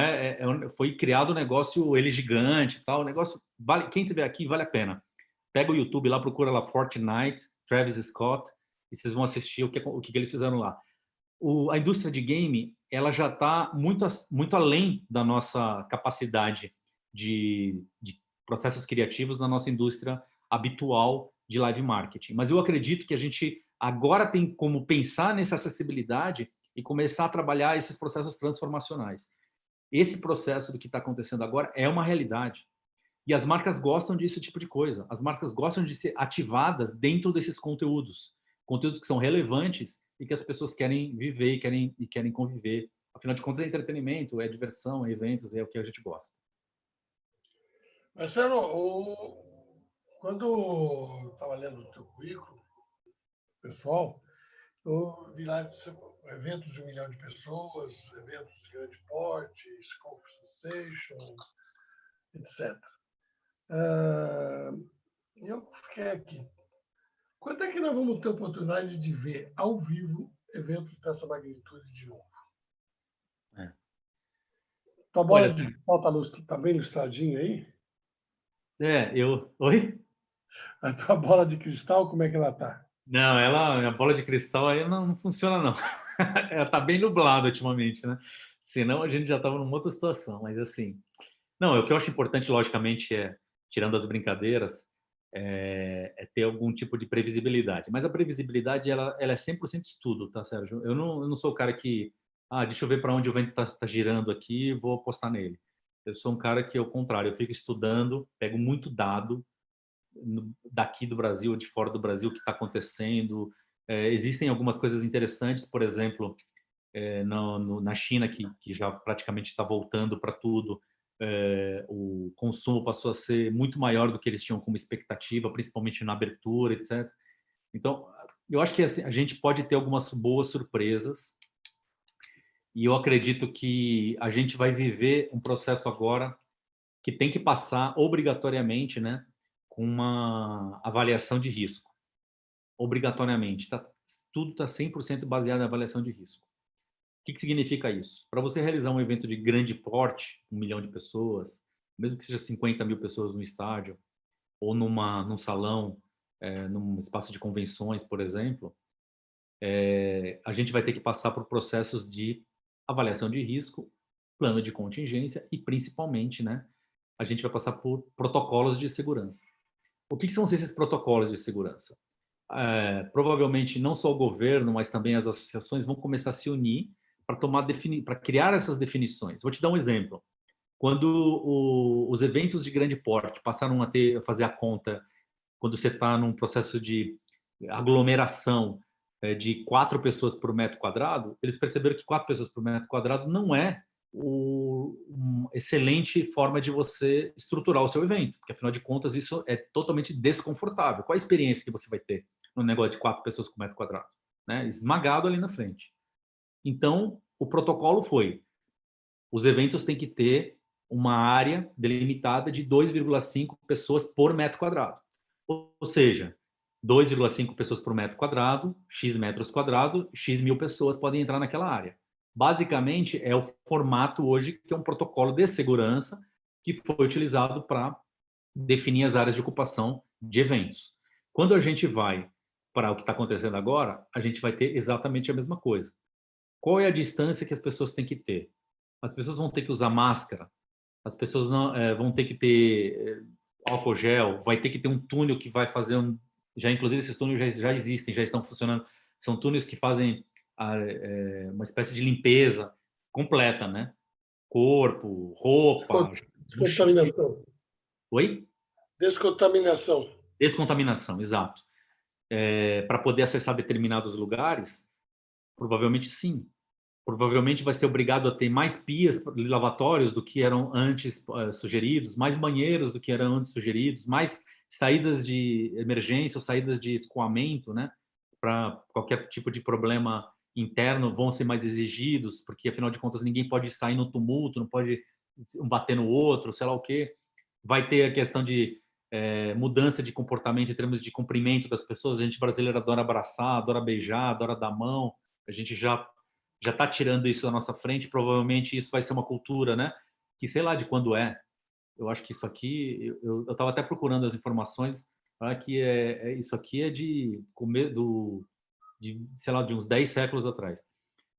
foi criado um negócio, ele gigante e tal, o negócio, vale, quem estiver aqui, vale a pena. Pega o YouTube lá, procura lá Fortnite, Travis Scott, e vocês vão assistir o que eles fizeram lá. A indústria de game, ela já está muito além da nossa capacidade de processos criativos na nossa indústria habitual de live marketing. Mas eu acredito que a gente agora tem como pensar nessa acessibilidade e começar a trabalhar esses processos transformacionais. Esse processo do que está acontecendo agora é uma realidade. E as marcas gostam disso tipo de coisa. As marcas gostam de ser ativadas dentro desses conteúdos. Conteúdos que são relevantes e que as pessoas querem viver e querem conviver. Afinal de contas, é entretenimento, é diversão, é eventos, é o que a gente gosta. Marcelo, quando eu estava lendo o teu currículo, pessoal, eu vi lá eventos de 1 milhão de pessoas, eventos de grande porte, Scope Sensation, etc. Eu fiquei aqui. Quando é que nós vamos ter oportunidade de ver ao vivo eventos dessa magnitude de novo? Tua bola de cristal está bem ilustradinha aí? Oi? A tua bola de cristal, como é que ela está? Não, a bola de cristal aí não funciona, não. Ela está bem nublada ultimamente, né? Senão a gente já estava numa outra situação, mas assim... Não, o que eu acho importante, logicamente, tirando as brincadeiras, é ter algum tipo de previsibilidade. Mas a previsibilidade, ela é 100% estudo, tá, Sérgio? Eu não sou o cara que, deixa eu ver para onde o vento tá girando aqui, vou apostar nele. Eu sou um cara que, ao contrário, eu fico estudando, pego muito dado daqui do Brasil, de fora do Brasil, o que está acontecendo. Existem algumas coisas interessantes, por exemplo, na China, que já praticamente está voltando para tudo. O consumo passou a ser muito maior do que eles tinham como expectativa, principalmente na abertura, etc. Então, eu acho que assim, a gente pode ter algumas boas surpresas e eu acredito que a gente vai viver um processo agora que tem que passar obrigatoriamente, né, com uma avaliação de risco. obrigatoriamente. Tudo está 100% baseado em avaliação de risco. O que significa isso? Para você realizar um evento de grande porte, 1 milhão de pessoas, mesmo que seja 50 mil pessoas no estádio, ou num salão, num espaço de convenções, por exemplo, a gente vai ter que passar por processos de avaliação de risco, plano de contingência e, principalmente, né, a gente vai passar por protocolos de segurança. O que são esses protocolos de segurança? Provavelmente não só o governo, mas também as associações vão começar a se unir para criar essas definições. Vou te dar um exemplo. Quando os eventos de grande porte passaram a fazer a conta, quando você está num processo de aglomeração de 4 pessoas por metro quadrado, eles perceberam que 4 pessoas por metro quadrado não é uma excelente forma de você estruturar o seu evento, porque afinal de contas isso é totalmente desconfortável. Qual a experiência que você vai ter no negócio de 4 pessoas por metro quadrado? Né? Esmagado ali na frente. Então, o protocolo foi: os eventos têm que ter uma área delimitada de 2,5 pessoas por metro quadrado. Ou seja, 2,5 pessoas por metro quadrado, X metros quadrados, X mil pessoas podem entrar naquela área. Basicamente, é o formato hoje que é um protocolo de segurança que foi utilizado para definir as áreas de ocupação de eventos. Quando a gente vai para o que está acontecendo agora, a gente vai ter exatamente a mesma coisa. Qual é a distância que as pessoas têm que ter? As pessoas vão ter que usar máscara, as pessoas não, vão ter que ter álcool gel, vai ter que ter um túnel que vai fazer inclusive esses túneis já existem, já estão funcionando. São túneis que fazem uma espécie de limpeza completa, né? Corpo, roupa, descontaminação. Oi? Descontaminação. Descontaminação, exato. Para poder acessar determinados lugares, provavelmente sim. Provavelmente vai ser obrigado a ter mais pias de lavatórios do que eram antes sugeridos, mais banheiros do que eram antes sugeridos, mais saídas de emergência ou saídas de escoamento, né? Para qualquer tipo de problema interno vão ser mais exigidos, porque afinal de contas ninguém pode sair no tumulto, não pode um bater no outro, sei lá o quê. Vai ter a questão de mudança de comportamento em termos de cumprimento das pessoas. A gente brasileiro adora abraçar, adora beijar, adora dar mão. A gente já está tirando isso da nossa frente. Provavelmente isso vai ser uma cultura, né? Que sei lá de quando é. Eu acho que isso aqui, eu estava até procurando as informações, que isso aqui é de sei lá, de uns 10 séculos atrás.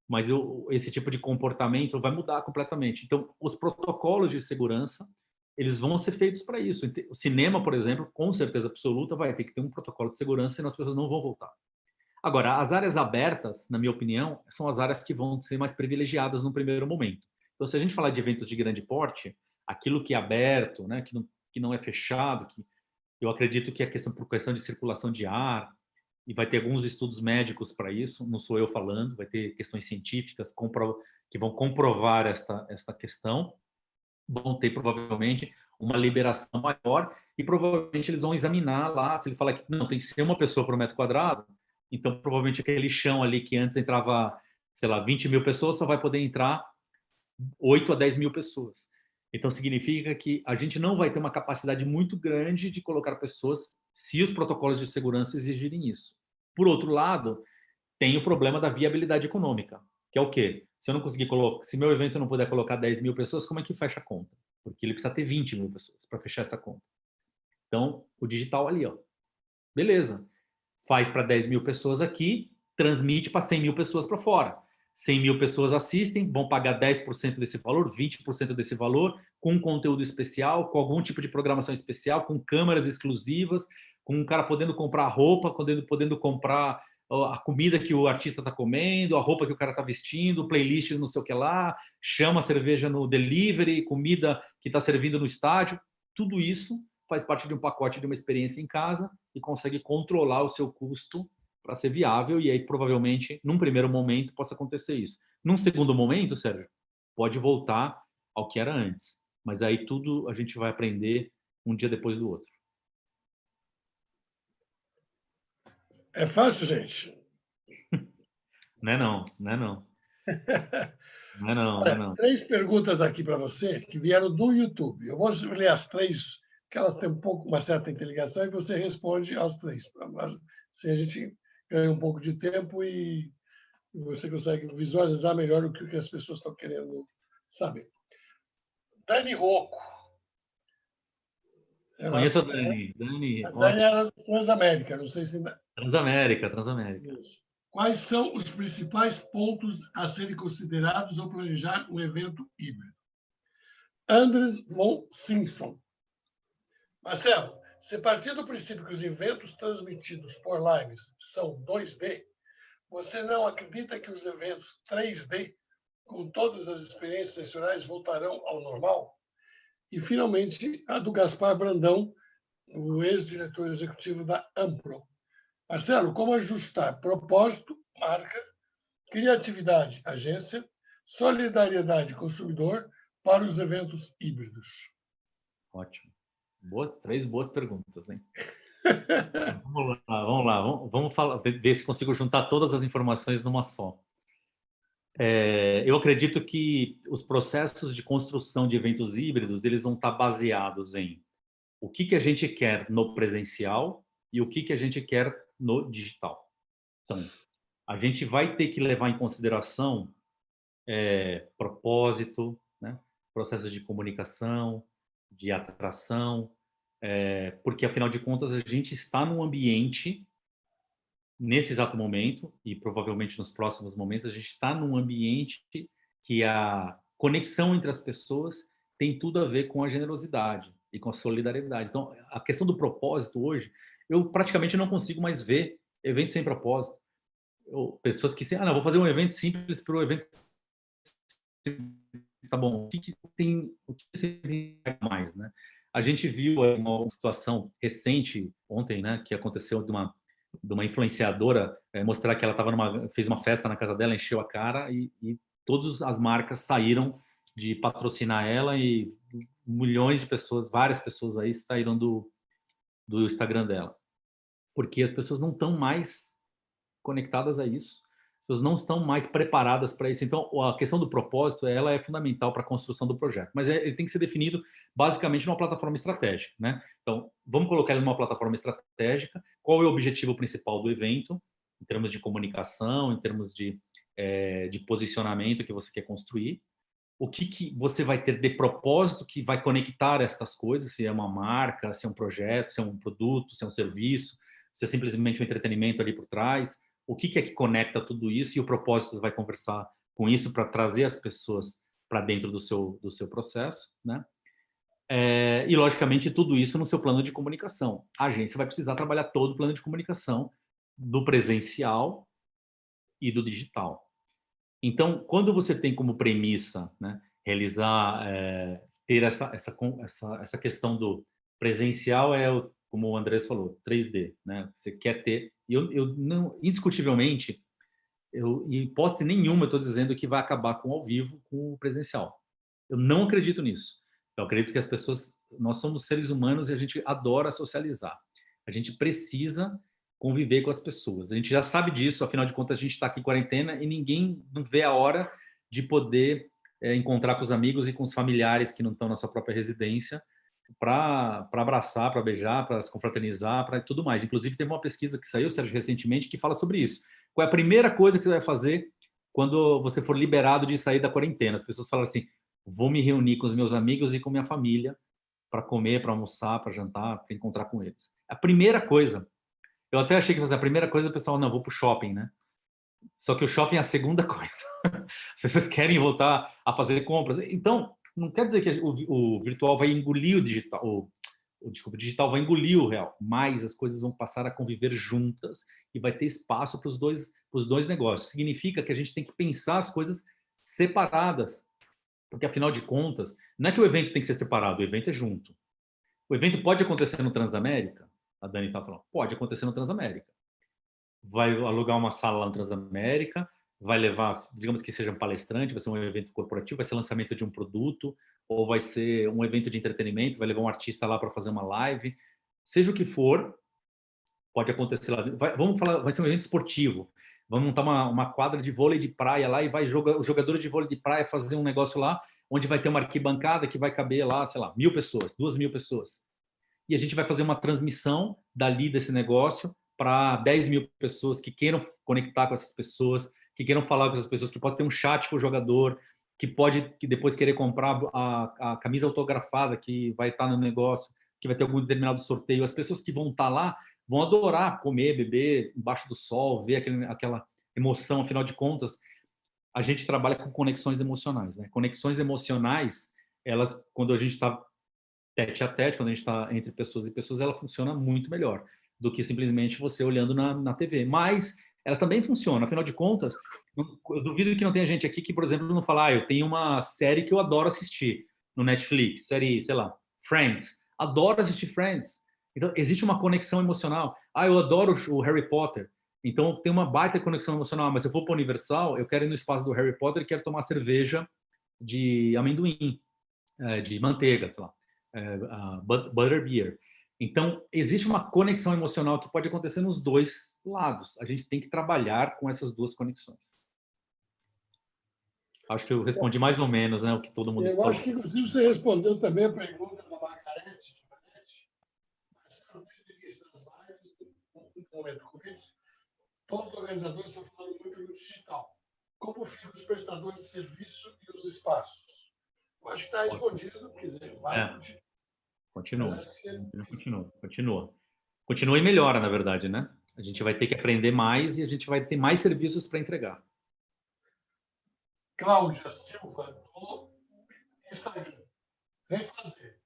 Mas esse tipo de comportamento vai mudar completamente. Então, os protocolos de segurança, eles vão ser feitos para isso. O cinema, por exemplo, com certeza absoluta, vai ter que ter um protocolo de segurança, senão as pessoas não vão voltar. Agora, as áreas abertas, na minha opinião, são as áreas que vão ser mais privilegiadas no primeiro momento. Então, se a gente falar de eventos de grande porte, aquilo que é aberto, né, que não é fechado, que eu acredito que é por questão de circulação de ar, e vai ter alguns estudos médicos para isso, não sou eu falando, vai ter questões científicas que vão comprovar esta questão, vão ter provavelmente uma liberação maior e provavelmente eles vão examinar lá, se ele falar que não, tem que ser uma pessoa por metro quadrado, então provavelmente aquele chão ali que antes entrava, sei lá, 20 mil pessoas, só vai poder entrar 8 a 10 mil pessoas. Então significa que a gente não vai ter uma capacidade muito grande de colocar pessoas se os protocolos de segurança exigirem isso. Por outro lado, tem o problema da viabilidade econômica, que é o quê? Se eu não conseguir se meu evento não puder colocar 10 mil pessoas, como é que fecha a conta? Porque ele precisa ter 20 mil pessoas para fechar essa conta. Então, o digital ali, ó. Beleza. Faz para 10 mil pessoas aqui, transmite para 100 mil pessoas para fora. 100 mil pessoas assistem, vão pagar 10% desse valor, 20% desse valor, com um conteúdo especial, com algum tipo de programação especial, com câmeras exclusivas, com um cara podendo comprar roupa, podendo comprar a comida que o artista está comendo, a roupa que o cara está vestindo, playlist não sei o que lá, chama a cerveja no delivery, comida que está servindo no estádio. Tudo isso faz parte de um pacote de uma experiência em casa e consegue controlar o seu custo para ser viável, e aí provavelmente, num primeiro momento, possa acontecer isso. Num segundo momento, Sérgio, pode voltar ao que era antes, mas aí tudo a gente vai aprender um dia depois do outro. É fácil, gente? Não é não, não é não. Não é não, não é não. 3 perguntas aqui para você que vieram do YouTube. Eu vou ler as 3, que elas têm uma certa interligação, e você responde às 3. Assim a gente ganha um pouco de tempo e você consegue visualizar melhor o que as pessoas estão querendo saber. Dani Rocco. Conheço a Dani. Dani, A Dani ótimo. era do Transamérica, não sei se Transamérica, Transamérica. Isso. Quais são os principais pontos a serem considerados ao planejar um evento híbrido? Andres von Simpson. Marcelo, se partir do princípio que os eventos transmitidos por lives são 2D, você não acredita que os eventos 3D, com todas as experiências sensoriais, voltarão ao normal? E, finalmente, a do Gaspar Brandão, o ex-diretor executivo da Ampro. Marcelo, como ajustar propósito, marca, criatividade, agência, solidariedade, consumidor, para os eventos híbridos? Ótimo. Três boas perguntas, hein? Vamos lá. Vamos falar, ver se consigo juntar todas as informações numa só. Eu acredito que os processos de construção de eventos híbridos, eles vão estar baseados em o que a gente quer no presencial e o que a gente quer no digital. Então, a gente vai ter que levar em consideração propósito, né? Processos de comunicação, de atração, porque, afinal de contas, a gente está num ambiente, nesse exato momento, e provavelmente nos próximos momentos, a gente está num ambiente que a conexão entre as pessoas tem tudo a ver com a generosidade e com a solidariedade. Então, a questão do propósito hoje, eu praticamente não consigo mais ver eventos sem propósito. Pessoas que não, vou fazer um evento simples para o evento. Tá bom, o que você tem mais, né? A gente viu uma situação recente ontem, né, que aconteceu de uma influenciadora mostrar que ela fez uma festa na casa dela, encheu a cara e todas as marcas saíram de patrocinar ela e milhões de pessoas, várias pessoas aí saíram do Instagram dela, porque as pessoas não estão mais conectadas a isso. As pessoas não estão mais preparadas para isso. Então, a questão do propósito, ela é fundamental para a construção do projeto. Mas ele tem que ser definido basicamente numa plataforma estratégica, né? Então, vamos colocar ele numa plataforma estratégica. Qual é o objetivo principal do evento, em termos de comunicação, em termos de posicionamento que você quer construir? O que você vai ter de propósito que vai conectar estas coisas, se é uma marca, se é um projeto, se é um produto, se é um serviço, se é simplesmente um entretenimento ali por trás. O que é que conecta tudo isso e o propósito vai conversar com isso para trazer as pessoas para dentro do seu processo, né? E, logicamente, tudo isso no seu plano de comunicação. A agência vai precisar trabalhar todo o plano de comunicação do presencial e do digital. Então, quando você tem como premissa, né, realizar, ter essa questão do presencial, como o Andrés falou, 3D, né? Você quer ter, eu não, indiscutivelmente, em hipótese nenhuma, eu estou dizendo que vai acabar com o ao vivo, com o presencial. Eu não acredito nisso. Eu acredito que as pessoas, nós somos seres humanos e a gente adora socializar. A gente precisa conviver com as pessoas. A gente já sabe disso, afinal de contas, a gente está aqui em quarentena e ninguém não vê a hora de poder encontrar com os amigos e com os familiares que não estão na sua própria residência para abraçar, para beijar, para se confraternizar, para tudo mais. Inclusive, teve uma pesquisa que saiu, Sérgio, recentemente, que fala sobre isso. Qual é a primeira coisa que você vai fazer quando você for liberado de sair da quarentena? As pessoas falam assim, vou me reunir com os meus amigos e com minha família para comer, para almoçar, para jantar, para encontrar com eles. A primeira coisa, eu até achei que fosse a primeira coisa, o pessoal, não, vou para o shopping, né? Só que o shopping é a segunda coisa. Se vocês querem voltar a fazer compras. Então, não quer dizer que o virtual vai engolir o digital, desculpa, o digital vai engolir o real, mas as coisas vão passar a conviver juntas e vai ter espaço para os dois negócios. Significa que a gente tem que pensar as coisas separadas, porque, afinal de contas, não é que o evento tem que ser separado, o evento é junto. O evento pode acontecer no Transamérica, a Dani está falando, pode acontecer no Transamérica. Vai alugar uma sala lá no Transamérica, vai levar, digamos que seja um palestrante, vai ser um evento corporativo, vai ser lançamento de um produto, ou vai ser um evento de entretenimento, vai levar um artista lá para fazer uma live, seja o que for, pode acontecer lá. Vamos falar, vai ser um evento esportivo, vamos montar uma quadra de vôlei de praia lá e vai os jogadores de vôlei de praia fazer um negócio lá, onde vai ter uma arquibancada que vai caber lá, sei lá, 1.000 pessoas, 2.000 pessoas. E a gente vai fazer uma transmissão dali desse negócio para 10 mil pessoas que queiram conectar com essas pessoas, que queiram falar com essas pessoas, que possa ter um chat com o jogador, que depois querer comprar a camisa autografada que vai estar no negócio, que vai ter algum determinado sorteio. As pessoas que vão estar lá vão adorar comer, beber embaixo do sol, ver aquela emoção. Afinal de contas, a gente trabalha com conexões emocionais, né? Conexões emocionais, elas, quando a gente está tete a tete, quando a gente está entre pessoas e pessoas, ela funciona muito melhor do que simplesmente você olhando na TV. Mas elas também funcionam. Afinal de contas, eu duvido que não tenha gente aqui que, por exemplo, não fala, eu tenho uma série que eu adoro assistir no Netflix, série, sei lá, Friends. Adoro assistir Friends. Então, existe uma conexão emocional. Eu adoro o Harry Potter. Então, tem uma baita conexão emocional. Mas se eu for para o Universal, eu quero ir no espaço do Harry Potter e quero tomar cerveja de amendoim, de manteiga, sei lá, butterbeer. Então, existe uma conexão emocional que pode acontecer nos dois lados. A gente tem que trabalhar com essas duas conexões. Acho que eu respondi mais ou menos, né, o que todo mundo falou. Eu acho que, inclusive, você respondeu também a pergunta da Margarete, mas do ponto de vista das lives, no momento Covid, todos os organizadores estão falando muito no digital. Como ficam os prestadores de serviço e os espaços? Eu acho que está respondido, quer dizer, vai continuar. Continua e melhora, na verdade, né? A gente vai ter que aprender mais e a gente vai ter mais serviços para entregar. Cláudia Silva, do Instagram. Vem fazer.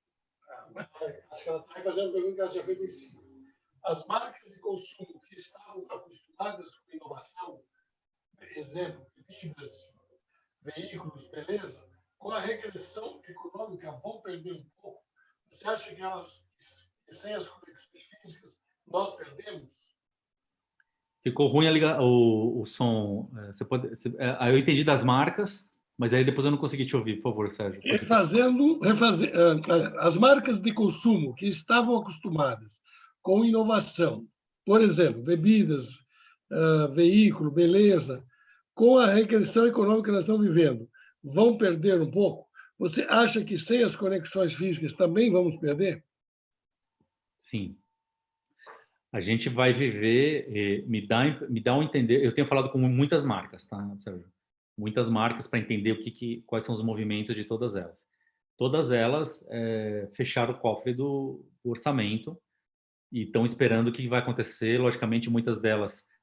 Acho que ela está fazendo uma pergunta que ela tinha feito em cima. As marcas de consumo que estavam acostumadas com inovação, exemplo, bebidas, veículos, beleza, com a regressão econômica vão perder um pouco. Você acha que elas, sem as conexões físicas, nós perdemos? Ficou ruim o som. Eu entendi das marcas, mas aí depois eu não consegui te ouvir. Por favor, Sérgio. As marcas de consumo que estavam acostumadas com inovação, por exemplo, bebidas, veículo, beleza, com a regressão econômica que nós estamos vivendo, vão perder um pouco? Você acha que sem as conexões físicas também vamos perder? Sim. A gente vai viver, me dá um entender. Eu tenho falado com muitas marcas, tá, Sérgio? Muitas marcas para entender quais são os movimentos de todas elas. Todas elas fecharam o cofre do orçamento e estão esperando o que vai acontecer. Logicamente,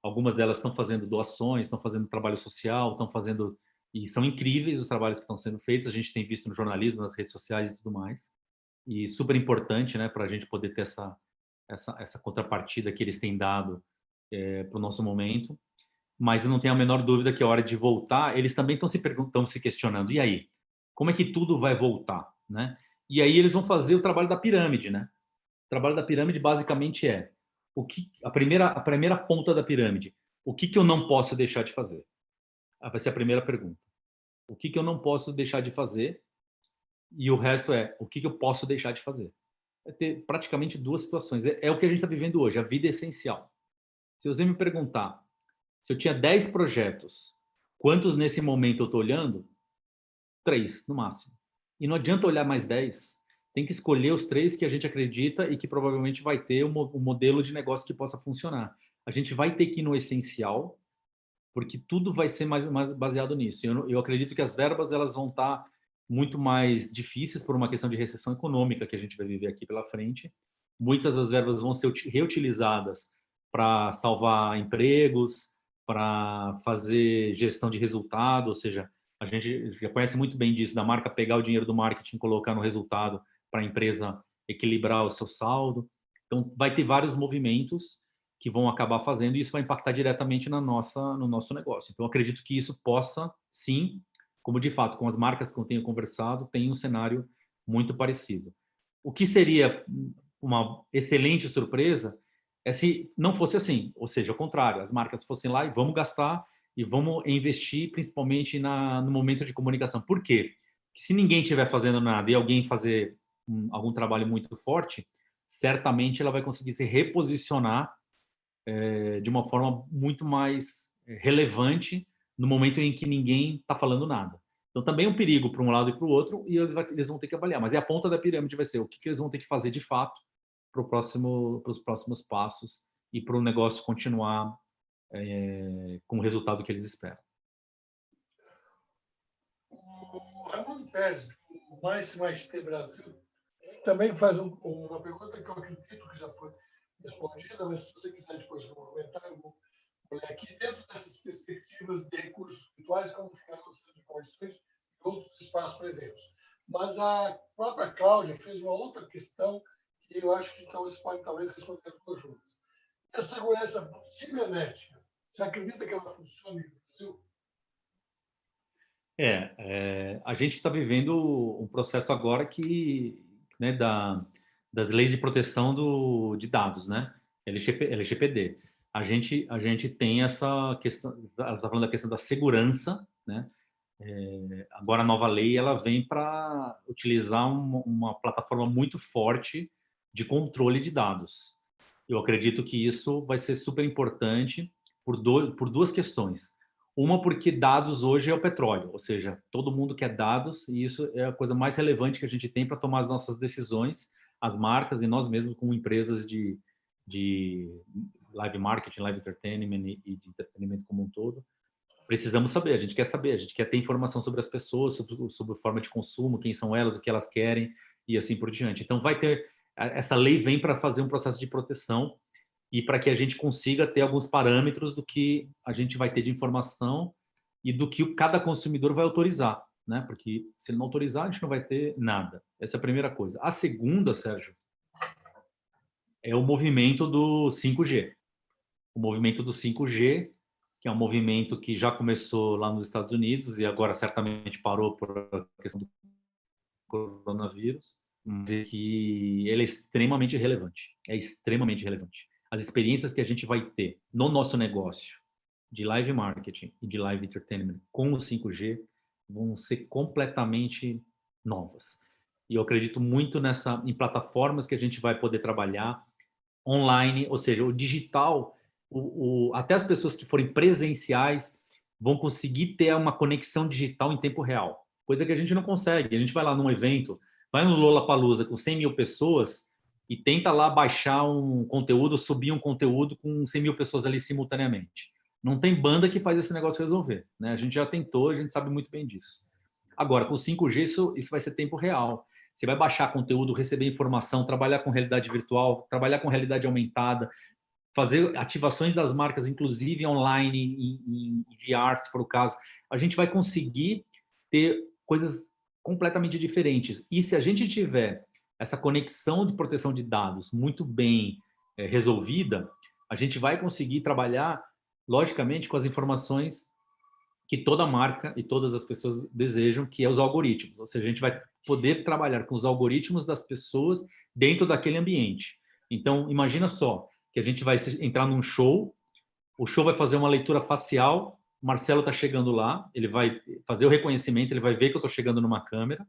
algumas delas estão fazendo doações, estão fazendo trabalho social, estão fazendo, e são incríveis os trabalhos que estão sendo feitos. A gente tem visto no jornalismo, nas redes sociais e tudo mais. E super importante, né, para a gente poder ter essa contrapartida que eles têm dado para o nosso momento. Mas eu não tenho a menor dúvida que a hora de voltar, eles também estão se questionando, e aí? Como é que tudo vai voltar, né? E aí eles vão fazer o trabalho da pirâmide, né? O trabalho da pirâmide basicamente a primeira ponta da pirâmide. O que eu não posso deixar de fazer? Vai ser a primeira pergunta. O que eu não posso deixar de fazer? E o resto o que eu posso deixar de fazer? Vai ter praticamente duas situações. É o que a gente está vivendo hoje, a vida essencial. Se você me perguntar se eu tinha 10 projetos, quantos nesse momento eu estou olhando? 3, no máximo. E não adianta olhar mais 10. Tem que escolher os 3 que a gente acredita e que provavelmente vai ter um modelo de negócio que possa funcionar. A gente vai ter que ir no essencial, porque tudo vai ser mais baseado nisso. Eu acredito que as verbas elas vão estar muito mais difíceis por uma questão de recessão econômica que a gente vai viver aqui pela frente. Muitas das verbas vão ser reutilizadas para salvar empregos, para fazer gestão de resultado, ou seja, a gente já conhece muito bem disso, da marca pegar o dinheiro do marketing e colocar no resultado para a empresa equilibrar o seu saldo. Então, vai ter vários movimentos que vão acabar fazendo e isso vai impactar diretamente no nosso negócio. Então, eu acredito que isso possa, sim, como de fato, com as marcas que eu tenho conversado, tem um cenário muito parecido. O que seria uma excelente surpresa se não fosse assim, ou seja, ao contrário, as marcas fossem lá e vamos gastar e vamos investir principalmente no momento de comunicação. Por quê? Porque se ninguém estiver fazendo nada e alguém fazer algum trabalho muito forte, certamente ela vai conseguir se reposicionar de uma forma muito mais relevante no momento em que ninguém está falando nada. Então, também é um perigo para um lado e para o outro, e eles vão ter que avaliar. Mas a ponta da pirâmide vai ser o que eles vão ter que fazer de fato para os próximos passos e para o negócio continuar com o resultado que eles esperam. O Ramon Pérez, do Mais T Brasil, também faz uma pergunta que eu acredito que já foi respondida, mas se você quiser depois comentar, eu vou ler aqui. Dentro dessas perspectivas de recursos virtuais, como ficarão os centros de condições e outros espaços para eventos? Mas a própria Cláudia fez uma outra questão que eu acho que então você pode talvez responder as duas juntas. A segurança cibernética, você acredita que ela funciona no Brasil? A gente está vivendo um processo agora que, né, das leis de proteção de dados, né? LGPD. A gente tem essa questão, ela está falando da questão da segurança, né? Agora a nova lei ela vem para utilizar uma plataforma muito forte de controle de dados. Eu acredito que isso vai ser super importante por duas questões. Uma, porque dados hoje é o petróleo, ou seja, todo mundo quer dados e isso é a coisa mais relevante que a gente tem para tomar as nossas decisões, as marcas e nós mesmos como empresas de live marketing, live entertainment e de entretenimento como um todo. Precisamos saber, a gente quer ter informação sobre as pessoas, sobre a forma de consumo, quem são elas, o que elas querem e assim por diante. Então, essa lei vem para fazer um processo de proteção e para que a gente consiga ter alguns parâmetros do que a gente vai ter de informação e do que cada consumidor vai autorizar, né? Porque se ele não autorizar, a gente não vai ter nada. Essa é a primeira coisa. A segunda, Sérgio, é o movimento do 5G. O movimento do 5G, que é um movimento que já começou lá nos Estados Unidos e agora certamente parou por a questão do coronavírus, mas que ele é extremamente relevante. É extremamente relevante. As experiências que a gente vai ter no nosso negócio de live marketing e de live entertainment com o 5G vão ser completamente novas. E eu acredito muito em plataformas que a gente vai poder trabalhar online, ou seja, o digital, até as pessoas que forem presenciais vão conseguir ter uma conexão digital em tempo real, coisa que a gente não consegue. A gente vai lá num evento, vai no Lollapalooza com 100 mil pessoas e tenta lá baixar um conteúdo, subir um conteúdo com 100 mil pessoas ali simultaneamente. Não tem banda que faz esse negócio resolver, né? A gente já tentou, a gente sabe muito bem disso. Agora, com 5G, isso vai ser tempo real. Você vai baixar conteúdo, receber informação, trabalhar com realidade virtual, trabalhar com realidade aumentada, fazer ativações das marcas, inclusive online, em VR, se for o caso. A gente vai conseguir ter coisas completamente diferentes. E se a gente tiver essa conexão de proteção de dados muito bem resolvida, a gente vai conseguir trabalhar, logicamente, com as informações que toda marca e todas as pessoas desejam, que é os algoritmos. Ou seja, a gente vai poder trabalhar com os algoritmos das pessoas dentro daquele ambiente. Então, imagina só que a gente vai entrar num show, o show vai fazer uma leitura facial, o Marcelo está chegando lá, ele vai fazer o reconhecimento, ele vai ver que eu estou chegando numa câmera,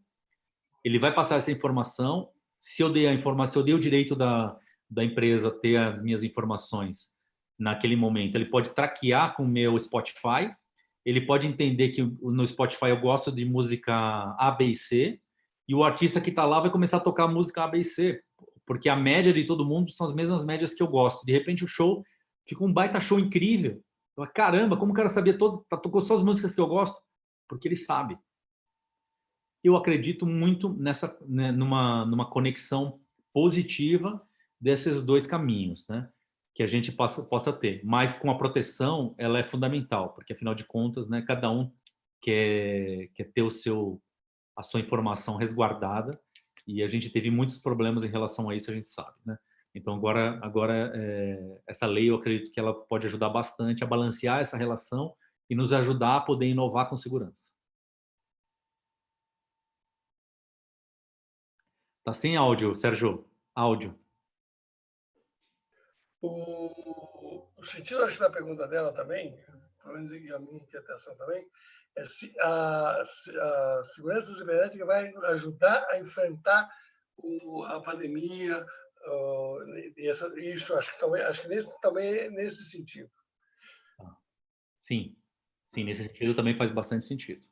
ele vai passar essa informação, se eu dei a informação, se eu dei o direito da empresa ter as minhas informações naquele momento, ele pode traquear com o meu Spotify, ele pode entender que no Spotify eu gosto de música A, B e C, e o artista que está lá vai começar a tocar música A, B e C, porque a média de todo mundo são as mesmas médias que eu gosto. De repente o show fica um baita show incrível. Eu, caramba, como o cara sabia tocou só as músicas que eu gosto? Porque ele sabe. Eu acredito muito numa conexão positiva desses dois caminhos, né? Que a gente possa ter. Mas com a proteção, ela é fundamental, porque afinal de contas, né, cada um quer ter a sua informação resguardada e a gente teve muitos problemas em relação a isso, a gente sabe, né? Então agora essa lei eu acredito que ela pode ajudar bastante a balancear essa relação e nos ajudar a poder inovar com segurança. Tá sem áudio, Sérgio. Áudio. O sentido, acho, da pergunta dela também, pelo menos a minha inquietação também, é se a segurança cibernética vai ajudar a enfrentar a pandemia, isso, acho que também nesse sentido. Sim, nesse sentido também faz bastante sentido.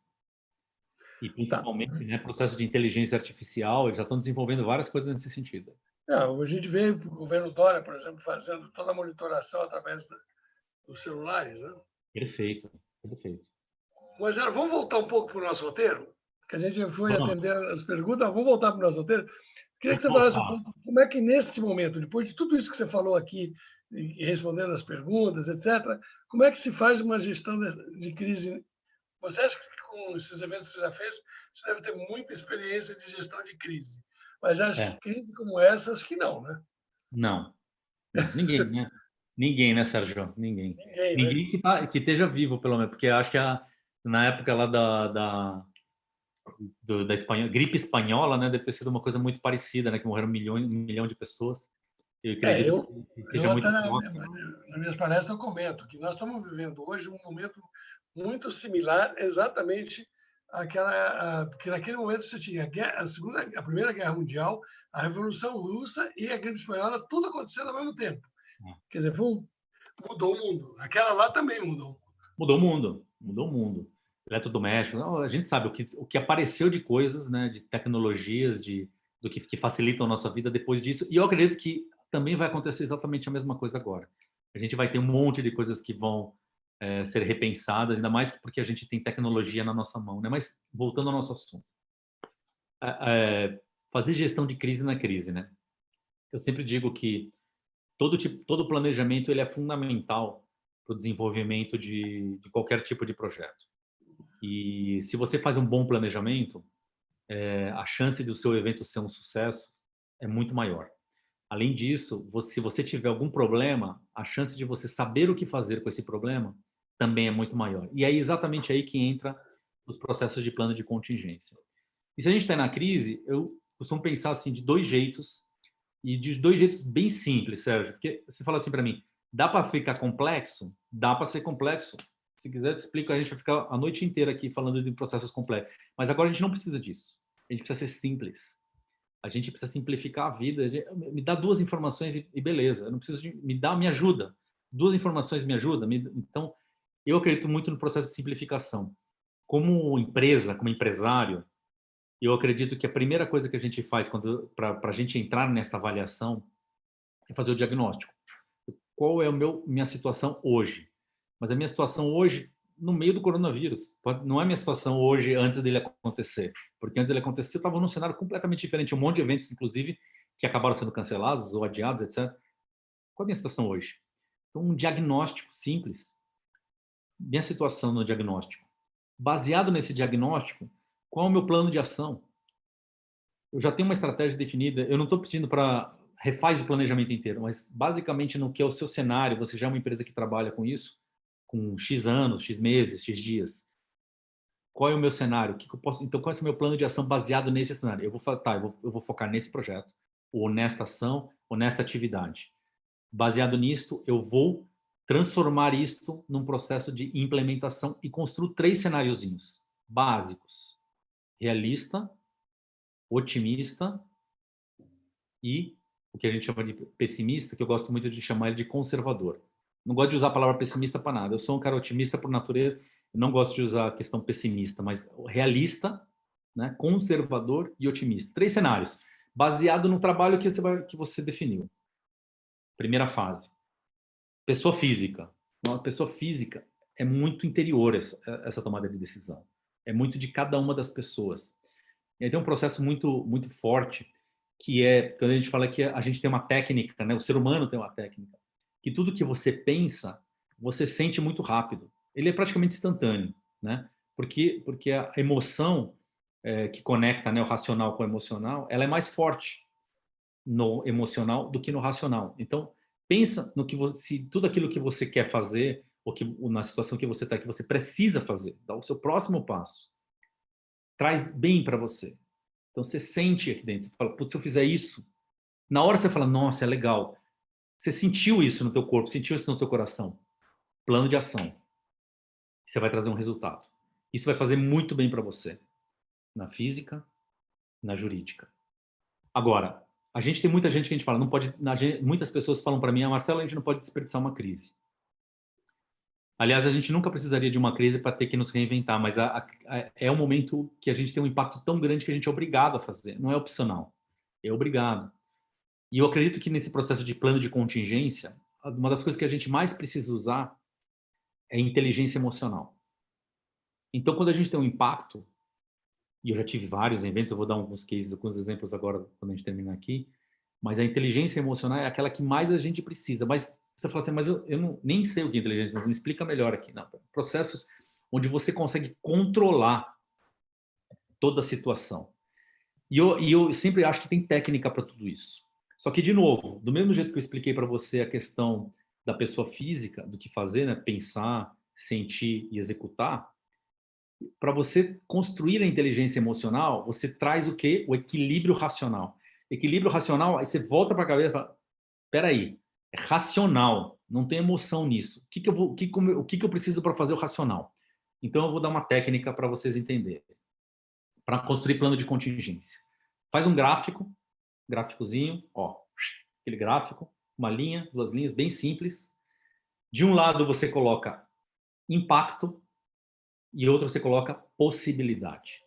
E principalmente, né, processo de inteligência artificial, eles já estão desenvolvendo várias coisas nesse sentido. A gente vê o governo Dória, por exemplo, fazendo toda a monitoração através dos celulares, né? Perfeito, perfeito. Mas vamos voltar um pouco para o nosso roteiro, que a gente já foi Vamos, atender as perguntas, vamos voltar para o nosso roteiro. Queria que vamos você falasse um voltar. pouco como é que, nesse momento, depois de tudo isso que você falou aqui, e respondendo as perguntas, etc., como é que se faz uma gestão de crise? Você acha que com esses eventos que você já fez, você deve ter muita experiência de gestão de crise. Mas acho que É, crise como essa, acho que não, né? não, não, ninguém, né? Ninguém, né, Sérgio? Ninguém. Ninguém, né? Ninguém que esteja vivo, pelo menos, porque eu acho que na época lá da gripe espanhola, né, deve ter sido uma coisa muito parecida, né, que morreram um milhão de pessoas. Eu É, acredito eu, que seja eu até muito próximo. nas minhas palestras eu comento que nós estamos vivendo hoje um momento muito similar exatamente àquela, porque naquele momento você tinha a Primeira Guerra Mundial, a Revolução Russa e a gripe espanhola, tudo acontecendo ao mesmo tempo. Quer dizer, mudou o mundo. Aquela lá também mudou. Mudou o mundo, mudou o mundo. Eletrodoméstico, a gente sabe o que apareceu de coisas, né, de tecnologias, do que facilitam a nossa vida depois disso. E eu acredito que também vai acontecer exatamente a mesma coisa agora. A gente vai ter um monte de coisas que vão ser repensadas, ainda mais porque a gente tem tecnologia na nossa mão, né? Mas voltando ao nosso assunto, fazer gestão de crise na crise, né? Eu sempre digo que todo planejamento ele é fundamental para o desenvolvimento de qualquer tipo de projeto. E se você faz um bom planejamento, a chance do seu evento ser um sucesso é muito maior. Além disso, se você tiver algum problema, a chance de você saber o que fazer com esse problema também é muito maior. E é exatamente aí que entra os processos de plano de contingência. E se a gente está na crise, eu costumo pensar assim de dois jeitos, e de dois jeitos bem simples, Sérgio. Porque você fala assim para mim, dá para ficar complexo? Dá para ser complexo. Se quiser, eu te explico, a gente vai ficar a noite inteira aqui falando de processos complexos. Mas agora a gente não precisa disso. A gente precisa ser simples. A gente precisa simplificar a vida. Me dá duas informações e beleza. Eu não preciso me ajuda. Duas informações me ajudam. Então, eu acredito muito no processo de simplificação. Como empresa, como empresário, eu acredito que a primeira coisa que a gente faz para a gente entrar nessa avaliação é fazer o diagnóstico. Qual é minha situação hoje? Mas a minha situação hoje, no meio do coronavírus, não é a minha situação hoje antes dele acontecer. Porque antes dele acontecer, eu estava num cenário completamente diferente. Um monte de eventos, inclusive, que acabaram sendo cancelados ou adiados, etc. Qual é a minha situação hoje? Então, um diagnóstico simples. Minha situação no diagnóstico. Baseado nesse diagnóstico, qual é o meu plano de ação? Eu já tenho uma estratégia definida. Eu não estou pedindo para refaz o planejamento inteiro, mas basicamente no que é o seu cenário, você já é uma empresa que trabalha com isso, com X anos, X meses, X dias. Qual é o meu cenário? Então, qual é o meu plano de ação baseado nesse cenário? Eu vou focar nesse projeto, ou nesta ação, ou nesta atividade. Baseado nisto, eu vou transformar isto num processo de implementação e construo 3 cenáriozinhos básicos: realista, otimista e o que a gente chama de pessimista, que eu gosto muito de chamar ele de conservador. Não gosto de usar a palavra pessimista para nada. Eu sou um cara otimista por natureza, não gosto de usar a questão pessimista, mas realista, né, conservador e otimista. 3 cenários, baseado no trabalho que você definiu. Primeira fase. Pessoa física. Nossa, pessoa física é muito interior essa tomada de decisão. É muito de cada uma das pessoas. E aí tem um processo muito forte, que é, quando a gente fala que a gente tem uma técnica, né? O ser humano tem uma técnica, que tudo que você pensa, você sente muito rápido. Ele é praticamente instantâneo, né? Porque a emoção que conecta, né, o racional com o emocional, ela é mais forte no emocional do que no racional. Então, pensa no que se tudo aquilo que você quer fazer, ou na situação que você está, que você precisa fazer, dá o seu próximo passo, traz bem para você. Então você sente aqui dentro, você fala, putz, se eu fizer isso, na hora você fala, nossa, é legal. Você sentiu isso no teu corpo, sentiu isso no teu coração. Plano de ação. Você vai trazer um resultado. Isso vai fazer muito bem para você, na física, na jurídica. Agora, a gente tem muita gente que a gente fala, não pode, muitas pessoas falam para mim, Marcelo, a gente não pode desperdiçar uma crise. Aliás, a gente nunca precisaria de uma crise para ter que nos reinventar, mas é um momento que a gente tem um impacto tão grande que a gente é obrigado a fazer, não é opcional, é obrigado. E eu acredito que nesse processo de plano de contingência, uma das coisas que a gente mais precisa usar é inteligência emocional. Então, quando a gente tem um impacto, e eu já tive vários eventos, eu vou dar alguns cases, alguns exemplos agora, quando a gente terminar aqui, mas a inteligência emocional é aquela que mais a gente precisa. Mas você fala assim, mas eu não, nem sei o que é inteligência emocional, me explica melhor aqui. Não, processos onde você consegue controlar toda a situação. E eu sempre acho que tem técnica para tudo isso. Só que, de novo, do mesmo jeito que eu expliquei para você a questão da pessoa física, do que fazer, né? Pensar, sentir e executar, para você construir a inteligência emocional, você traz o quê? O equilíbrio racional. Equilíbrio racional, aí você volta para a cabeça e fala, peraí, é racional, não tem emoção nisso. O que eu preciso para fazer o racional? Então, eu vou dar uma técnica para vocês entenderem. Para construir plano de contingência. Faz um gráfico, gráficozinho, ó, aquele gráfico, uma linha, duas linhas, bem simples. De um lado você coloca impacto e outro você coloca possibilidade.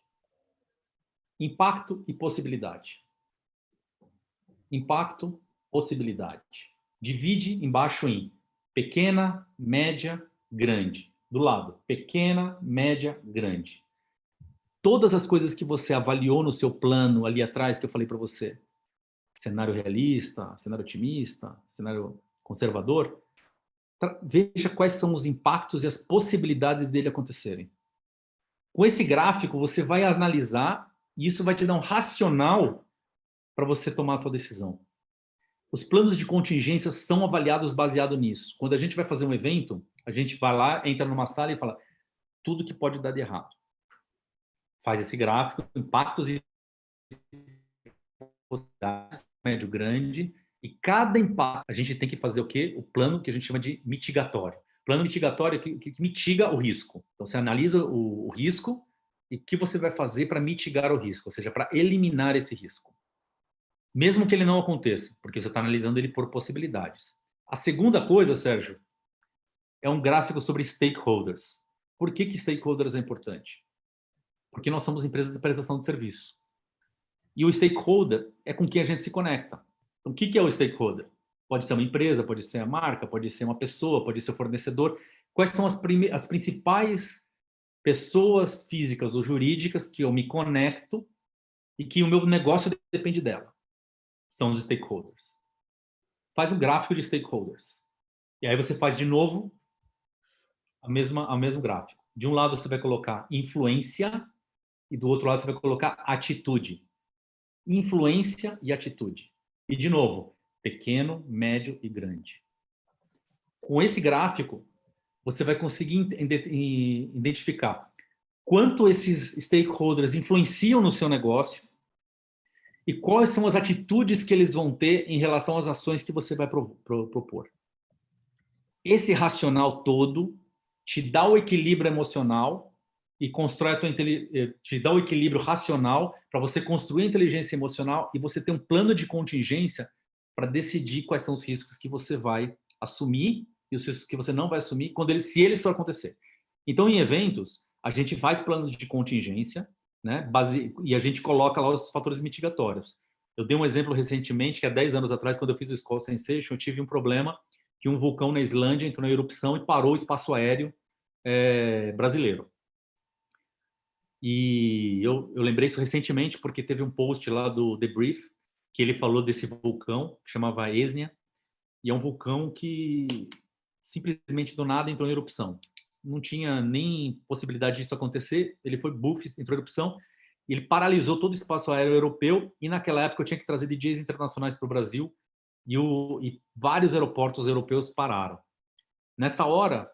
Impacto e possibilidade. Impacto, possibilidade. Divide embaixo em pequena, média, grande. Do lado, pequena, média, grande. Todas as coisas que você avaliou no seu plano ali atrás, que eu falei para você, cenário realista, cenário otimista, cenário conservador, veja quais são os impactos e as possibilidades dele acontecerem. Com esse gráfico, você vai analisar e isso vai te dar um racional para você tomar a sua decisão. Os planos de contingência são avaliados baseado nisso. Quando a gente vai fazer um evento, a gente vai lá, entra numa sala e fala tudo que pode dar de errado. Faz esse gráfico, impactos e possibilidades, médio, grande, e cada impacto a gente tem que fazer o quê? O plano que a gente chama de mitigatório. Plano mitigatório é que mitiga o risco. Então, você analisa o risco e o que você vai fazer para mitigar o risco, ou seja, para eliminar esse risco. Mesmo que ele não aconteça, porque você está analisando ele por possibilidades. A segunda coisa, Sérgio, é um gráfico sobre stakeholders. Por que stakeholders é importante? Porque nós somos empresas de prestação de serviço. E o stakeholder é com quem a gente se conecta. Então, o que é o stakeholder? Pode ser uma empresa, pode ser a marca, pode ser uma pessoa, pode ser o fornecedor. Quais são as principais pessoas físicas ou jurídicas que eu me conecto e que o meu negócio depende dela? São os stakeholders. Faz um gráfico de stakeholders. E aí você faz de novo o mesmo gráfico. De um lado você vai colocar influência e do outro lado você vai colocar atitude. Influência e atitude. E, de novo, pequeno, médio e grande. Com esse gráfico, você vai conseguir identificar quanto esses stakeholders influenciam no seu negócio e quais são as atitudes que eles vão ter em relação às ações que você vai propor. Esse racional todo te dá o equilíbrio emocional e constrói te dá o equilíbrio racional para você construir a inteligência emocional e você ter um plano de contingência para decidir quais são os riscos que você vai assumir e os riscos que você não vai assumir se eles for acontecer. Então, em eventos, a gente faz planos de contingência, né, e a gente coloca lá os fatores mitigatórios. Eu dei um exemplo recentemente, que há 10 anos atrás, quando eu fiz o Skull Sensation, eu tive um problema que um vulcão na Islândia entrou na erupção e parou o espaço aéreo brasileiro. E eu lembrei isso recentemente porque teve um post lá do The Brief que ele falou desse vulcão, que chamava Esnia, e é um vulcão que simplesmente do nada entrou em erupção. Não tinha nem possibilidade disso acontecer, ele foi entrou em erupção, e ele paralisou todo o espaço aéreo europeu, e naquela época eu tinha que trazer DJs internacionais para o Brasil, e vários aeroportos europeus pararam. Nessa hora,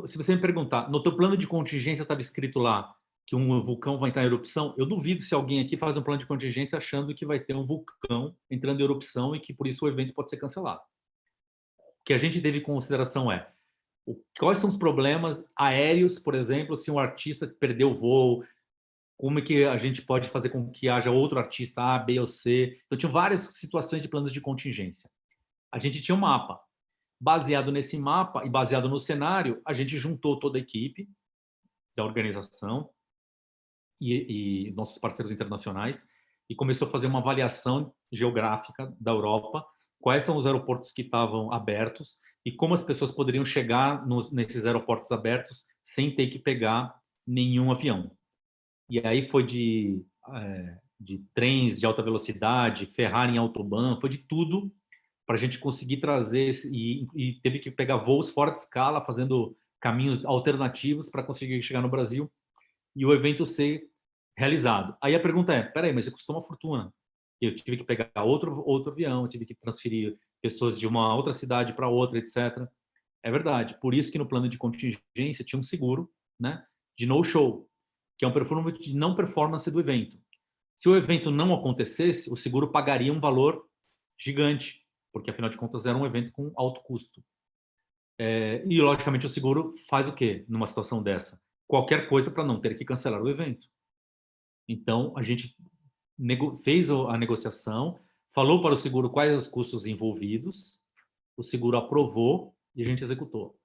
se você me perguntar, no teu plano de contingência estava escrito lá que um vulcão vai entrar em erupção, eu duvido se alguém aqui faz um plano de contingência achando que vai ter um vulcão entrando em erupção e que por isso o evento pode ser cancelado. O que a gente teve em consideração é quais são os problemas aéreos, por exemplo, se um artista perdeu o voo, como é que a gente pode fazer com que haja outro artista A, B ou C. Então, tinha várias situações de planos de contingência. A gente tinha um mapa. Baseado nesse mapa e baseado no cenário, a gente juntou toda a equipe da organização e nossos parceiros internacionais e começou a fazer uma avaliação geográfica da Europa, quais são os aeroportos que estavam abertos e como as pessoas poderiam chegar nesses aeroportos abertos sem ter que pegar nenhum avião. E aí foi de trens de alta velocidade, Ferrari em autobahn, foi de tudo para a gente conseguir trazer e teve que pegar voos fora de escala, fazendo caminhos alternativos para conseguir chegar no Brasil e o evento ser realizado. Aí a pergunta é, peraí, mas custou uma fortuna. Eu tive que pegar outro avião, eu tive que transferir pessoas de uma outra cidade para outra, etc. É verdade. Por isso que no plano de contingência tinha um seguro, né, de no-show, que é um perfume de não performance do evento. Se o evento não acontecesse, o seguro pagaria um valor gigante, porque afinal de contas era um evento com alto custo. E logicamente o seguro faz o quê numa situação dessa? Qualquer coisa para não ter que cancelar o evento. Então a gente fez a negociação, falou para o seguro quais os custos envolvidos, o seguro aprovou e a gente executou.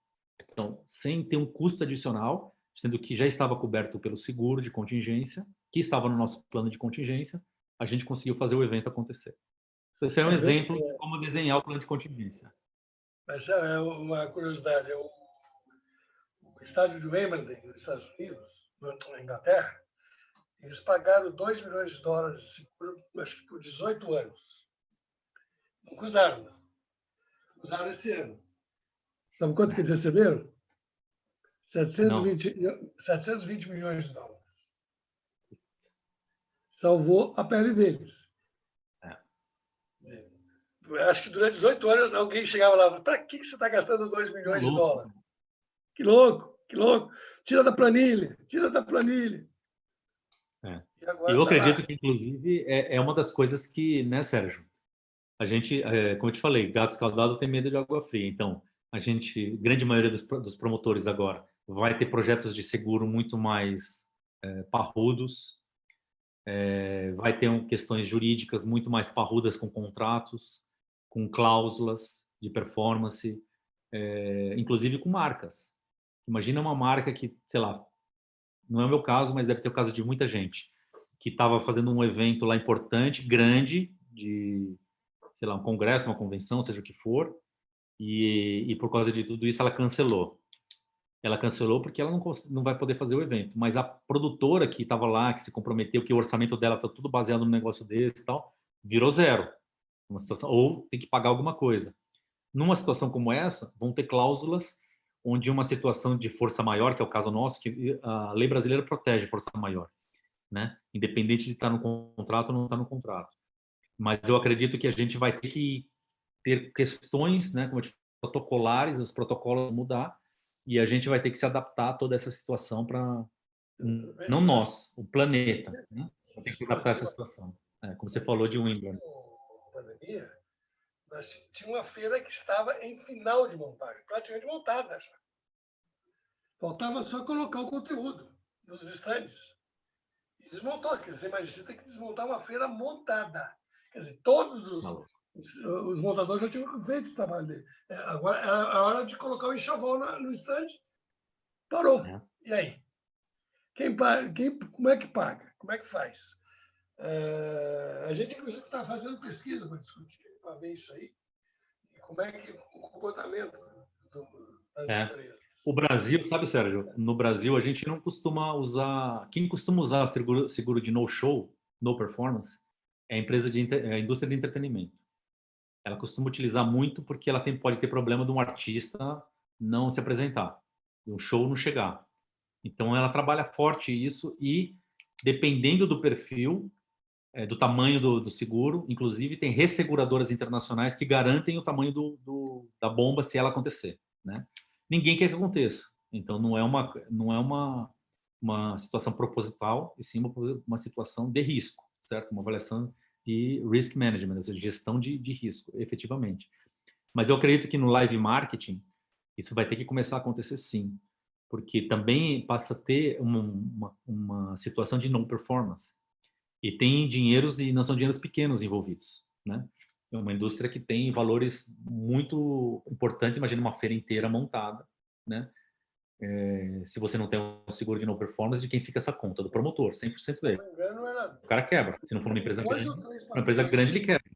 Então, sem ter um custo adicional, sendo que já estava coberto pelo seguro de contingência, que estava no nosso plano de contingência, a gente conseguiu fazer o evento acontecer. Esse é um exemplo de como desenhar o plano de contingência. Mas é uma curiosidade, o estádio de Wembley, nos Estados Unidos, na Inglaterra, eles pagaram $2 milhões de seguro, acho que por 18 anos. Nunca usaram. Usaram esse ano. Sabe quanto que eles receberam? 720 milhões de dólares. Salvou a pele deles. Acho que durante 18 anos alguém chegava lá, para que você está gastando 2 milhões de dólares? Que louco, que louco. Tira da planilha, tira da planilha. E eu acredito que, inclusive, é uma das coisas que, né, Sérgio? A gente, como eu te falei, gato escaldado tem medo de água fria. Então, grande maioria dos promotores agora vai ter projetos de seguro muito mais parrudos, vai ter questões jurídicas muito mais parrudas com contratos, com cláusulas de performance, inclusive com marcas. Imagina uma marca que, sei lá, não é o meu caso, mas deve ter o caso de muita gente, que estava fazendo um evento lá importante, grande, de, sei lá, um congresso, uma convenção, seja o que for, e por causa de tudo isso ela cancelou. Ela cancelou porque ela não vai poder fazer o evento, mas a produtora que estava lá, que se comprometeu, que o orçamento dela está tudo baseado num negócio desse e tal, virou zero. Uma situação, ou tem que pagar alguma coisa. Numa situação como essa, vão ter cláusulas onde uma situação de força maior, que é o caso nosso, que a lei brasileira protege força maior, né? Independente de estar no contrato ou não estar no contrato. Mas eu acredito que a gente vai ter que ter questões, né, como eu te falei, protocolares, os protocolos vão mudar, e a gente vai ter que se adaptar a toda essa situação para não nós, o planeta, né? Vai ter que se adaptar a essa situação. Como você falou de Wimbledon. Pandemia, tinha uma feira que estava em final de montagem, praticamente montada já. Faltava só colocar o conteúdo nos estandes. E desmontou, quer dizer, mas você tem que desmontar uma feira montada. Quer dizer, todos os montadores já tinham feito o trabalho dele. Agora é a hora de colocar o enxoval no estande. Parou. E aí? Como é que paga? Como é que faz? A gente, inclusive, está fazendo pesquisa para discutir, para ver isso aí. E como é que o comportamento das empresas. O Brasil, sabe, Sérgio? No Brasil, a gente não costuma usar... Quem costuma usar seguro de no-show, no performance, é a indústria de entretenimento. Ela costuma utilizar muito porque ela pode ter problema de um artista não se apresentar, de um show não chegar. Então, ela trabalha forte isso e, dependendo do perfil, do tamanho do seguro, inclusive, tem resseguradoras internacionais que garantem o tamanho da bomba se ela acontecer, né? Ninguém quer que aconteça. Então, não é uma situação proposital, e sim uma situação de risco, certo? Uma avaliação de risk management, ou seja, gestão de risco, efetivamente. Mas eu acredito que no live marketing, isso vai ter que começar a acontecer sim, porque também passa a ter uma situação de não performance. E tem dinheiros, e não são dinheiros pequenos envolvidos, né? É uma indústria que tem valores muito importantes. Imagina uma feira inteira montada, né? se você não tem um seguro de não performance, de quem fica essa conta? Do promotor, 100% Se dele. não me engano, era O cara quebra. Se não for uma empresa 2 grande, ou 3 uma empresa pacotes. grande ele quebra.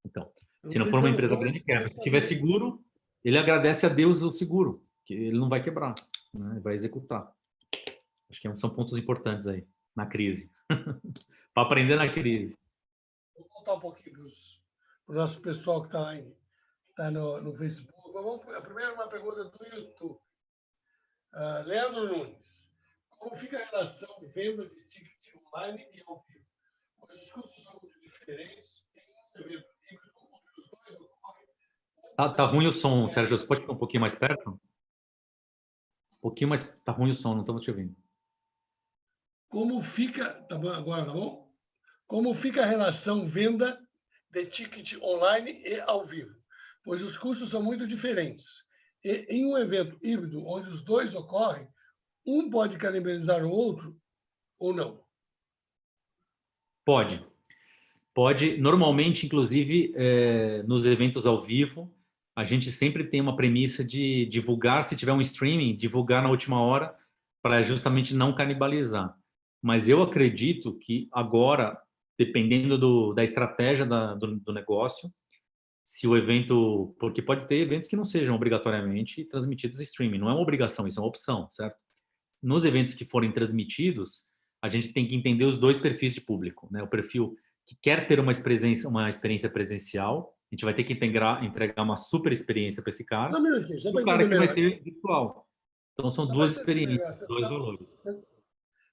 Então, Eu se não não sei for se uma eram empresa 2 grande, ou quebra. 3 Se tiver pacotes. seguro, ele agradece a Deus o seguro, que ele não vai quebrar, né? Vai executar. Acho que são pontos importantes aí, na crise. Para aprender na crise. Vou voltar um pouquinho para o nosso pessoal que está no Facebook. A primeira é uma pergunta do YouTube. Leandro Nunes. Como fica a relação venda de ticket online e ao vivo? Pois os custos são muito diferentes. Tem um evento híbrido onde os dois ocorrem. Tá ruim o som, Sérgio. Você pode ficar um pouquinho mais perto? Um pouquinho mais. Tá ruim o som, não estamos te ouvindo. Como fica. Tá bom, agora, tá bom? Como fica a relação venda de ticket online e ao vivo? Pois os custos são muito diferentes. E, em um evento híbrido, onde os dois ocorrem, um pode canibalizar o outro ou não? Pode. Pode. Normalmente, inclusive, nos eventos ao vivo, a gente sempre tem uma premissa de divulgar, se tiver um streaming, divulgar na última hora, para justamente não canibalizar. Mas eu acredito que agora, dependendo da estratégia do negócio, se o evento. Porque pode ter eventos que não sejam obrigatoriamente transmitidos em streaming. Não é uma obrigação, isso é uma opção, certo? Nos eventos que forem transmitidos, a gente tem que entender os dois perfis de público, né? O perfil que quer ter uma experiência presencial, a gente vai ter que entregar uma super experiência para esse Só cara, um minutinho, só e o para cara entender que vai melhor. ter virtual. Então, são Só para duas entender experiências, melhor. dois valores.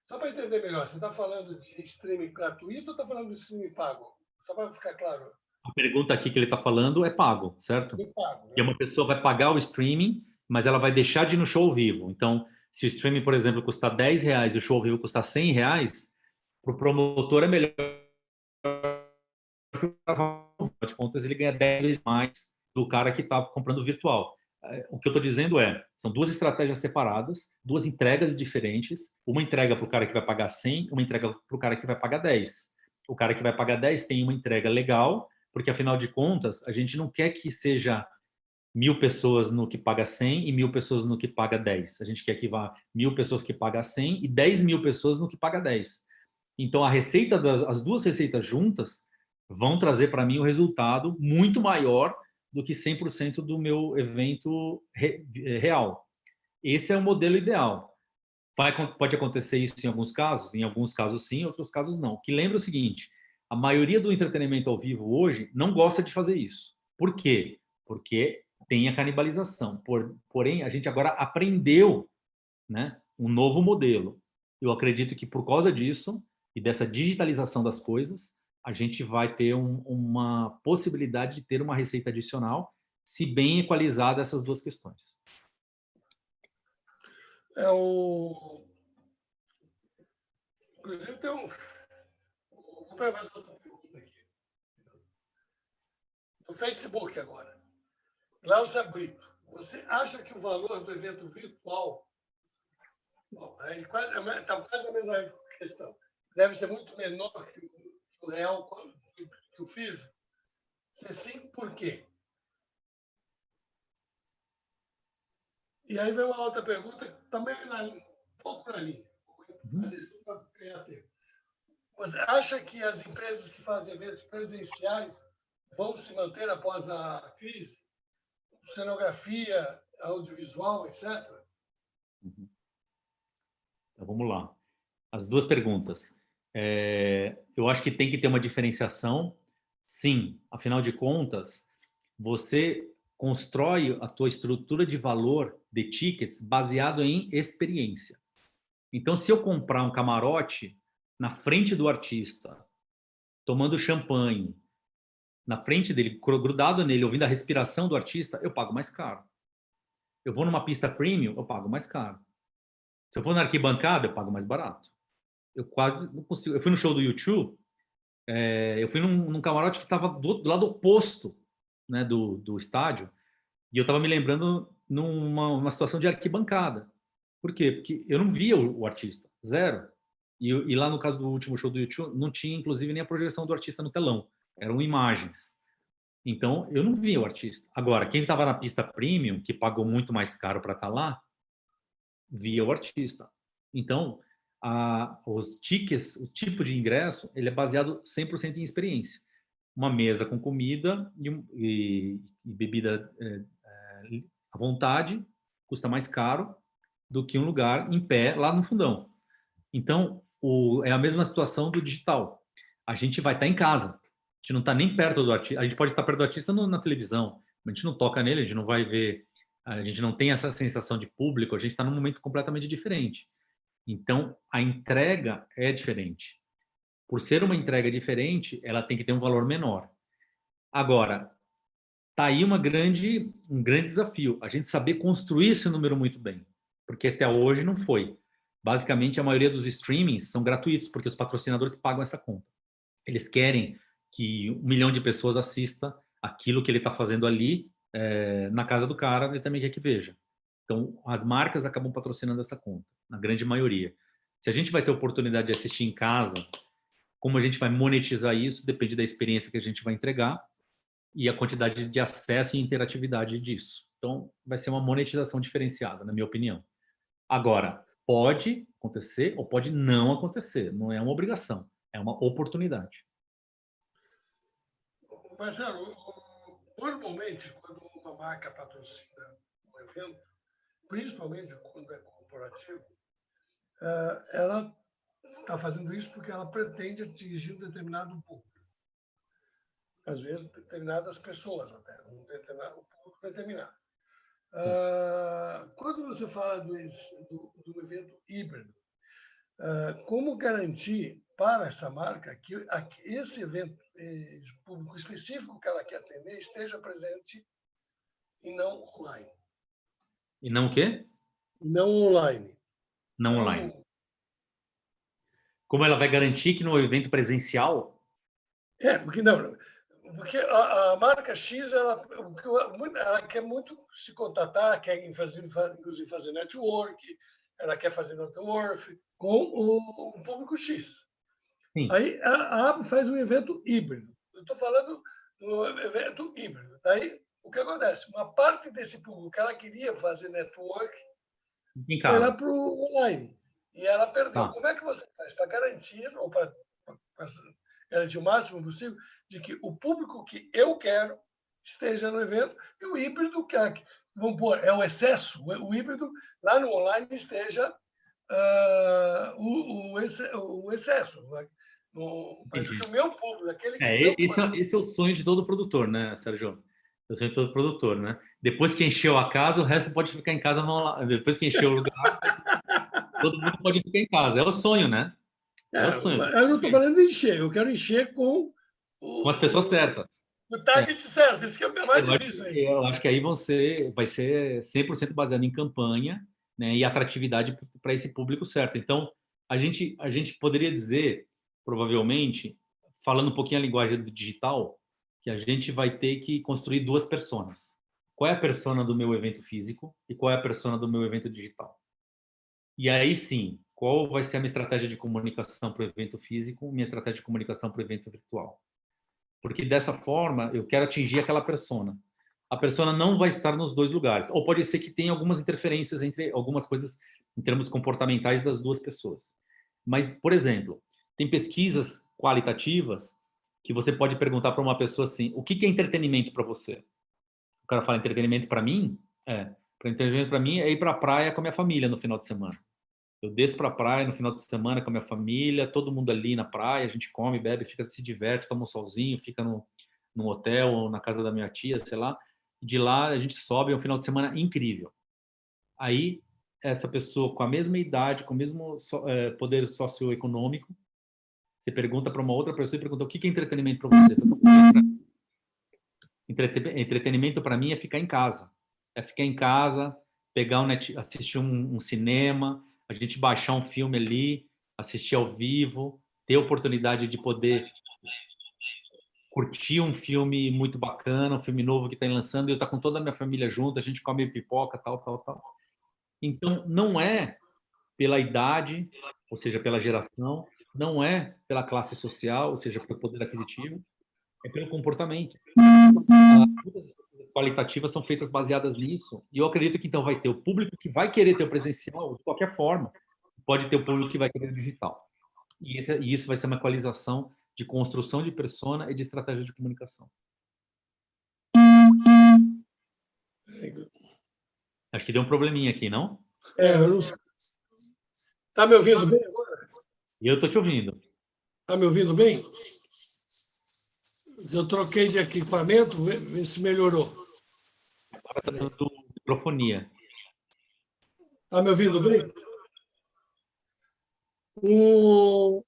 Só para entender melhor, você está falando de streaming gratuito ou está falando de streaming pago? Só para ficar claro. A pergunta aqui que ele está falando é pago, certo? Streaming pago, Que né? uma pessoa vai pagar o streaming, mas ela vai deixar de ir no show ao vivo. Então, se o streaming, por exemplo, custar R$ 10 e o show ao vivo custar R$ 100, para o promotor é melhor. Afinal de contas, ele ganha 10 vezes mais do cara que está comprando virtual. O que eu estou dizendo são duas estratégias separadas, duas entregas diferentes. Uma entrega para o cara que vai pagar 100, uma entrega para o cara que vai pagar 10. O cara que vai pagar 10 tem uma entrega legal, porque afinal de contas, a gente não quer que seja 1.000 pessoas no que paga 100 e 1.000 pessoas no que paga 10. A gente quer que vá 1.000 pessoas que paga 100 e 10.000 pessoas no que paga 10. Então, as duas receitas juntas vão trazer para mim um resultado muito maior do que 100% do meu evento real. Esse é o modelo ideal. Pode acontecer isso em alguns casos sim, em outros casos não. Que lembra o seguinte, a maioria do entretenimento ao vivo hoje não gosta de fazer isso. Por quê? Porque tem a canibalização. Porém, a gente agora aprendeu, né, um novo modelo. Eu acredito que por causa disso e dessa digitalização das coisas, a gente vai ter uma possibilidade de ter uma receita adicional, se bem equalizada essas duas questões. Inclusive, tem um. Vou pegar mais outra pergunta aqui. No Facebook agora. Glaucia Brito. Você acha que o valor do evento virtual. Bom, está quase a mesma questão. Deve ser muito menor que o real, que o físico? Se sim, por quê? E aí vem uma outra pergunta, também um pouco na linha. Mas isso não vai ganhar tempo. Você acha que as empresas que fazem eventos presenciais vão se manter após a crise? Cenografia, audiovisual, etc.? Então, vamos lá. As duas perguntas. Eu acho que tem que ter uma diferenciação. Sim, afinal de contas, você constrói a tua estrutura de valor de tickets baseado em experiência. Então, se eu comprar um camarote na frente do artista, tomando champanhe, na frente dele, grudado nele, ouvindo a respiração do artista, eu pago mais caro. Eu vou numa pista premium, eu pago mais caro. Se eu for na arquibancada, eu pago mais barato. Eu quase não consigo. Eu fui no show do YouTube, eu fui num camarote que estava do lado oposto, né, do estádio, e eu estava me lembrando numa situação de arquibancada. Por quê? Porque eu não via o artista, zero. E lá no caso do último show do YouTube, não tinha inclusive nem a projeção do artista no telão, eram imagens. Então, eu não via o artista. Agora, quem estava na pista premium, que pagou muito mais caro para estar lá, via o artista. Então, os tickets, o tipo de ingresso, ele é baseado 100% em experiência. Uma mesa com comida e bebida à vontade custa mais caro do que um lugar em pé lá no fundão. Então, é a mesma situação do digital. A gente vai estar em casa. A gente não está nem perto do artista. A gente pode estar perto do artista na televisão, mas a gente não toca nele, a gente não vai ver, a gente não tem essa sensação de público, a gente está num momento completamente diferente. Então, a entrega é diferente. Por ser uma entrega diferente, ela tem que ter um valor menor. Agora, tá aí um grande desafio, a gente saber construir esse número muito bem, porque até hoje não foi. Basicamente, a maioria dos streamings são gratuitos, porque os patrocinadores pagam essa conta. Eles querem que 1 milhão de pessoas assista aquilo que ele está fazendo ali na casa do cara, ele também quer que veja. Então, as marcas acabam patrocinando essa conta, na grande maioria. Se a gente vai ter oportunidade de assistir em casa, como a gente vai monetizar isso, depende da experiência que a gente vai entregar e a quantidade de acesso e interatividade disso. Então, vai ser uma monetização diferenciada, na minha opinião. Agora, pode acontecer ou pode não acontecer. Não é uma obrigação, é uma oportunidade. Marcelo, normalmente, quando uma marca patrocina um evento, principalmente quando é corporativo, ela está fazendo isso porque ela pretende atingir um determinado público. Às vezes, determinadas pessoas até, um público determinado. Quando você fala do evento híbrido, como garantir para essa marca que esse evento público específico que ela quer atender esteja presente e não online? E não o quê? Não online. Não online. Como ela vai garantir que no evento presencial... Porque não, porque a marca X, ela quer muito se contatar, quer inclusive fazer network, ela quer fazer network com o público X. Sim. Aí a AB faz um evento híbrido. Eu estou falando do evento híbrido. Daí, o que acontece? Uma parte desse público que ela queria fazer network foi lá para o online. E ela perdeu. Como é que você faz para garantir, ou para garantir o máximo possível, de que o público que eu quero esteja no evento e o híbrido, vamos pôr, é o excesso, o híbrido lá no online esteja o excesso. Mas que o meu público, esse é o sonho de todo produtor, né, Sérgio? É o sonho de todo produtor, né? Depois que encheu a casa, o resto pode ficar em casa. Depois que encheu o lugar, todo mundo pode ficar em casa. É o sonho, né? É o sonho. Eu não estou falando de encher, eu quero encher com as pessoas certas. O target certo, isso que é mais difícil. Eu acho que aí vai ser 100% baseado em campanha, né, e atratividade para esse público certo. Então, a gente poderia dizer, provavelmente, falando um pouquinho a linguagem do digital, que a gente vai ter que construir duas personas. Qual é a persona do meu evento físico e qual é a persona do meu evento digital? E aí sim, qual vai ser a minha estratégia de comunicação para o evento físico, minha estratégia de comunicação para o evento virtual? Porque dessa forma eu quero atingir aquela persona. A persona não vai estar nos dois lugares. Ou pode ser que tenha algumas interferências entre algumas coisas em termos comportamentais das duas pessoas. Mas, por exemplo, tem pesquisas qualitativas que você pode perguntar para uma pessoa assim: o que é entretenimento para você? O cara fala: entretenimento para mim? Entretenimento para mim é ir para a praia com a minha família no final de semana. Eu desço para a praia no final de semana com a minha família, todo mundo ali na praia, a gente come, bebe, se diverte, toma um solzinho, fica num hotel ou na casa da minha tia, sei lá. E de lá a gente sobe, é um final de semana incrível. Aí, essa pessoa com a mesma idade, com o mesmo poder socioeconômico, você pergunta para uma outra pessoa e pergunta: o que é entretenimento para você? Entretenimento para mim é ficar em casa. É ficar em casa, assistir um cinema, a gente baixar um filme ali, assistir ao vivo, ter a oportunidade de poder curtir um filme muito bacana, um filme novo que está lançando, e eu estar com toda a minha família junto, a gente come pipoca, tal. Então, não é pela idade, ou seja, pela geração, não é pela classe social, ou seja, pelo poder aquisitivo, é pelo comportamento. Muitas pesquisas qualitativas são feitas baseadas nisso, e eu acredito que então vai ter o público que vai querer ter o presencial de qualquer forma, pode ter o público que vai querer o digital. E isso vai ser uma equalização de construção de persona e de estratégia de comunicação. Acho que deu um probleminha aqui, não? Eu não sei. Está me ouvindo bem agora? E eu estou te ouvindo. Está me ouvindo bem? Eu troquei de equipamento, vê se melhorou. Agora está dando microfonia. Está me ouvindo bem? Eu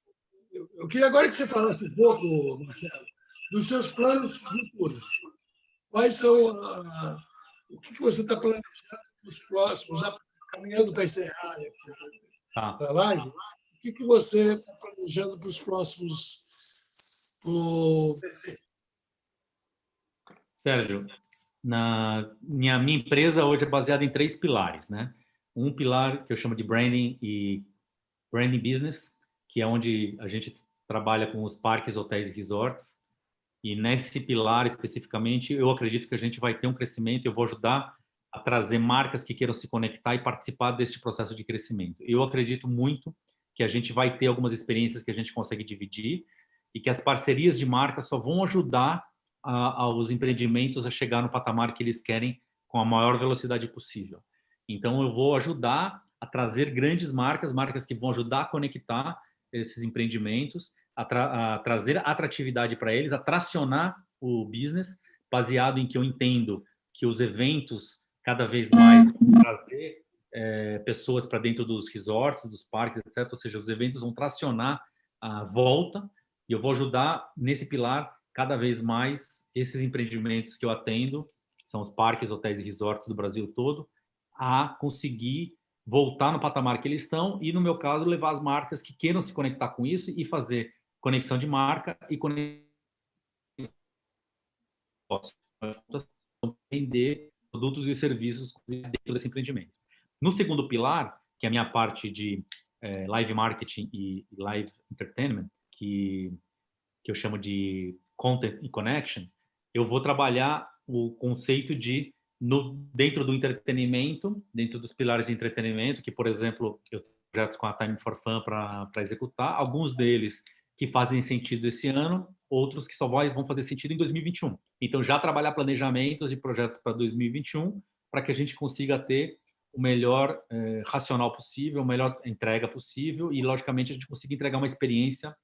queria agora que você falasse um pouco, Marcelo, dos seus planos futuros. Quais são o que você está planejando nos próximos, já caminhando para encerrar essa live? O que você está planejando para os próximos? Sérgio, minha empresa hoje é baseada em 3 pilares, né? Um pilar que eu chamo de branding e branding business, que é onde a gente trabalha com os parques, hotéis e resorts. E nesse pilar especificamente, eu acredito que a gente vai ter um crescimento. Eu vou ajudar a trazer marcas que queiram se conectar e participar deste processo de crescimento. Eu acredito muito que a gente vai ter algumas experiências que a gente consegue dividir e que as parcerias de marca só vão ajudar aos empreendimentos a chegar no patamar que eles querem com a maior velocidade possível. Então, eu vou ajudar a trazer grandes marcas que vão ajudar a conectar esses empreendimentos, a trazer atratividade para eles, a tracionar o business, baseado em que eu entendo que os eventos cada vez mais vão trazer pessoas para dentro dos resorts, dos parques, etc. Ou seja, os eventos vão tracionar a volta e eu vou ajudar nesse pilar cada vez mais esses empreendimentos que eu atendo, são os parques, hotéis e resorts do Brasil todo, a conseguir voltar no patamar que eles estão e, no meu caso, levar as marcas que queiram se conectar com isso e fazer conexão de marca e vender produtos e serviços dentro desse empreendimento. No segundo pilar, que é a minha parte de live marketing e live entertainment, que eu chamo de content e connection, eu vou trabalhar o conceito de dentro do entretenimento, dentro dos pilares de entretenimento, que, por exemplo, eu tenho projetos com a Time for Fun para executar, alguns deles que fazem sentido esse ano, outros que só vão fazer sentido em 2021. Então, já trabalhar planejamentos de projetos para 2021, para que a gente consiga ter o melhor racional possível, a melhor entrega possível e, logicamente, a gente consiga entregar uma experiência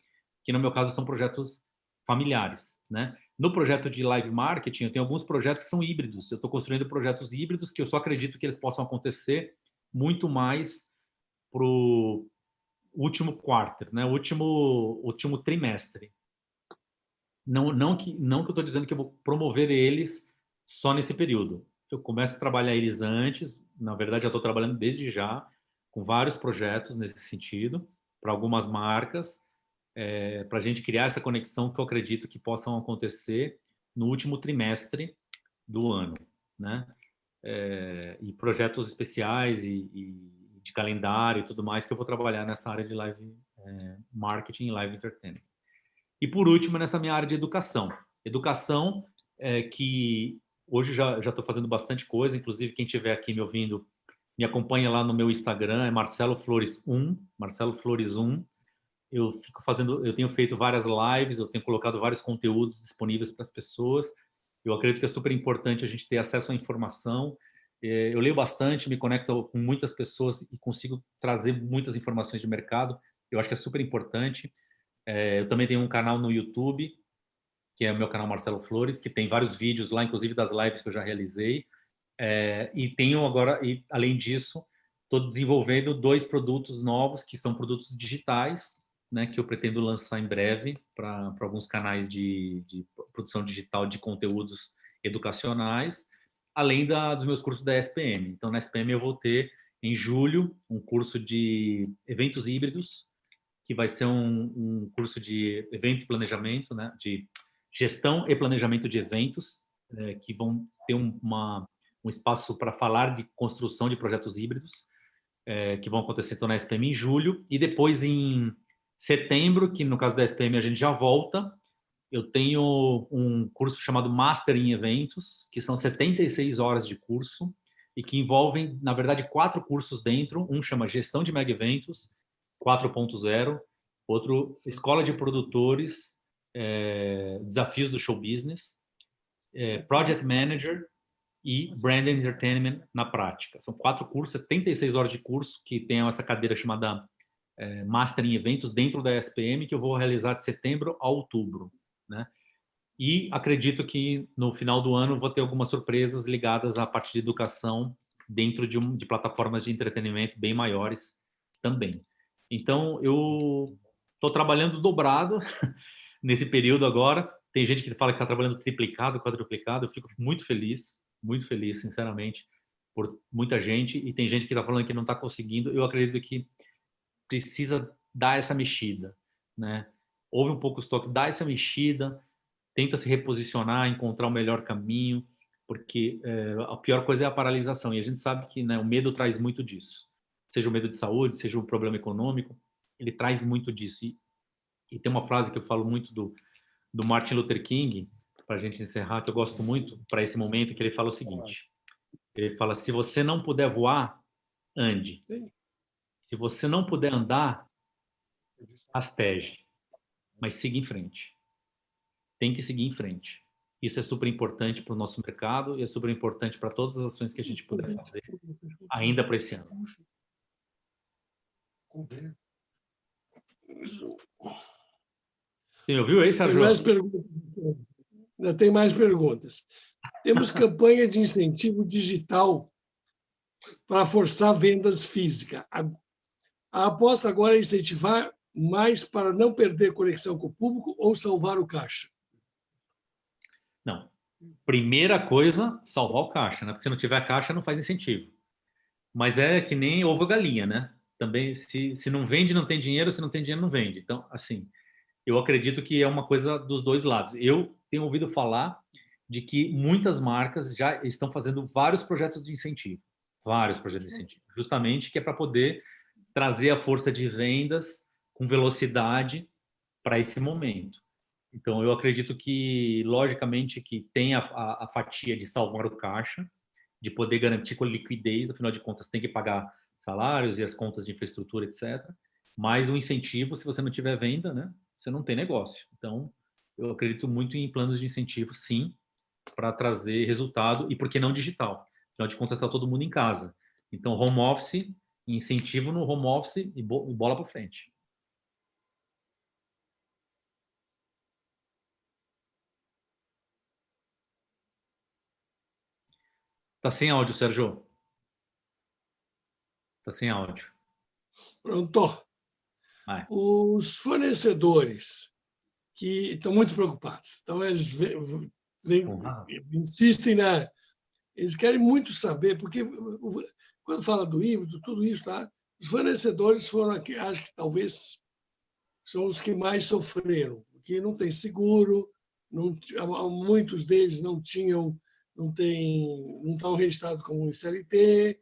que, no meu caso, são projetos familiares, né? No projeto de live marketing, eu tenho alguns projetos que são híbridos. Eu estou construindo projetos híbridos que eu só acredito que eles possam acontecer muito mais para o último quarter, né? Último trimestre. Não que eu estou dizendo que eu vou promover eles só nesse período. Eu começo a trabalhar eles antes. Na verdade, já estou trabalhando desde já com vários projetos nesse sentido, para algumas marcas, para a gente criar essa conexão que eu acredito que possam acontecer no último trimestre do ano, né? E projetos especiais e de calendário e tudo mais que eu vou trabalhar nessa área de live marketing e live entertainment. E por último, nessa minha área de educação. Educação que hoje já estou fazendo bastante coisa, inclusive quem estiver aqui me ouvindo, me acompanha lá no meu Instagram, é Marcelo Flores 1, Marcelo Flores 1. Eu tenho feito várias lives, eu tenho colocado vários conteúdos disponíveis para as pessoas. Eu acredito que é super importante a gente ter acesso à informação. Eu leio bastante, me conecto com muitas pessoas e consigo trazer muitas informações de mercado. Eu acho que é super importante. Eu também tenho um canal no YouTube, que é o meu canal Marcelo Flores, que tem vários vídeos lá, inclusive das lives que eu já realizei. E tenho agora, e além disso, estou desenvolvendo 2 produtos novos, que são produtos digitais, né, que eu pretendo lançar em breve para alguns canais de produção digital de conteúdos educacionais, além dos meus cursos da SPM. Então, na SPM eu vou ter, em julho, um curso de eventos híbridos, que vai ser um curso de evento e planejamento, né, de gestão e planejamento de eventos, que vão ter um espaço para falar de construção de projetos híbridos, que vão acontecer então, na SPM em julho, e depois em setembro, que no caso da SPM a gente já volta, eu tenho um curso chamado Master em Eventos, que são 76 horas de curso e que envolvem, na verdade, 4 cursos dentro. Um chama Gestão de Mega Eventos 4.0, outro Escola de Produtores, Desafios do Show Business, Project Manager e Brand Entertainment na prática. São 4 cursos, 76 horas de curso, que tem essa cadeira chamada Master em Eventos dentro da SPM, que eu vou realizar de setembro a outubro, né? E acredito que no final do ano vou ter algumas surpresas ligadas à parte de educação dentro de plataformas de entretenimento bem maiores também. Então, eu estou trabalhando dobrado nesse período agora. Tem gente que fala que está trabalhando triplicado, quadruplicado. Eu fico muito feliz, sinceramente, por muita gente. E tem gente que está falando que não está conseguindo. Eu acredito que precisa dar essa mexida, né? Ouve um pouco os toques, dá essa mexida, tenta se reposicionar, encontrar o melhor caminho, porque a pior coisa é a paralisação. E a gente sabe que, né, o medo traz muito disso. Seja o medo de saúde, seja o problema econômico, ele traz muito disso. E tem uma frase que eu falo muito do Martin Luther King, para a gente encerrar, que eu gosto muito para esse momento, que ele fala o seguinte. Ele fala, se você não puder voar, ande. Se você não puder andar, rasteje. Mas siga em frente. Tem que seguir em frente. Isso é super importante para o nosso mercado e é super importante para todas as ações que a gente puder fazer ainda para esse ano. Você me ouviu aí, Sérgio? Ainda tem mais perguntas. Temos campanha de incentivo digital para forçar vendas físicas. A aposta agora é incentivar mais para não perder conexão com o público ou salvar o caixa? Não. Primeira coisa, salvar o caixa, né? Porque se não tiver caixa, não faz incentivo. Mas é que nem ovo galinha, né? Também, se não vende, não tem dinheiro, se não tem dinheiro, não vende. Então, assim, eu acredito que é uma coisa dos dois lados. Eu tenho ouvido falar de que muitas marcas já estão fazendo vários projetos de incentivo. Vários projetos de incentivo. Justamente que é para poder trazer a força de vendas com velocidade para esse momento. Então, eu acredito que, logicamente, que tem a fatia de salvar o caixa, de poder garantir com liquidez, afinal de contas, tem que pagar salários e as contas de infraestrutura, etc. Mas o incentivo, se você não tiver venda, né, você não tem negócio. Então, eu acredito muito em planos de incentivo, sim, para trazer resultado, e por que não digital? Afinal de contas, está todo mundo em casa. Então, home office, incentivo no home office e bola para frente. Tá sem áudio, Sérgio. Tá sem áudio. Pronto. Vai. Os fornecedores que estão muito preocupados. Então, eles insistem eles querem muito saber, porque quando fala do híbrido, tudo isso, tá? Os fornecedores foram aqui, acho que talvez são os que mais sofreram, porque não tem seguro, muitos deles não estão registrados como CLT.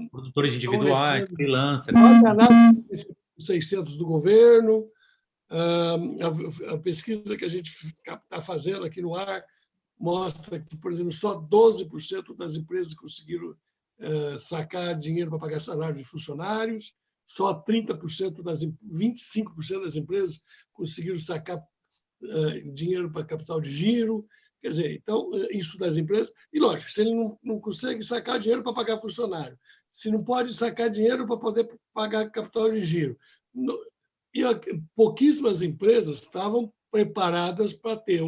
Produtores individuais, freelancers. Nasce 600 do governo. A pesquisa que a gente está fazendo aqui no ar mostra que, por exemplo, só 12% das empresas conseguiram sacar dinheiro para pagar salário de funcionários, só 25% das empresas conseguiram sacar dinheiro para capital de giro. Quer dizer, então, isso das empresas. E, lógico, se ele não consegue sacar dinheiro para pagar funcionário, se não pode sacar dinheiro para poder pagar capital de giro. E pouquíssimas empresas estavam preparadas para ter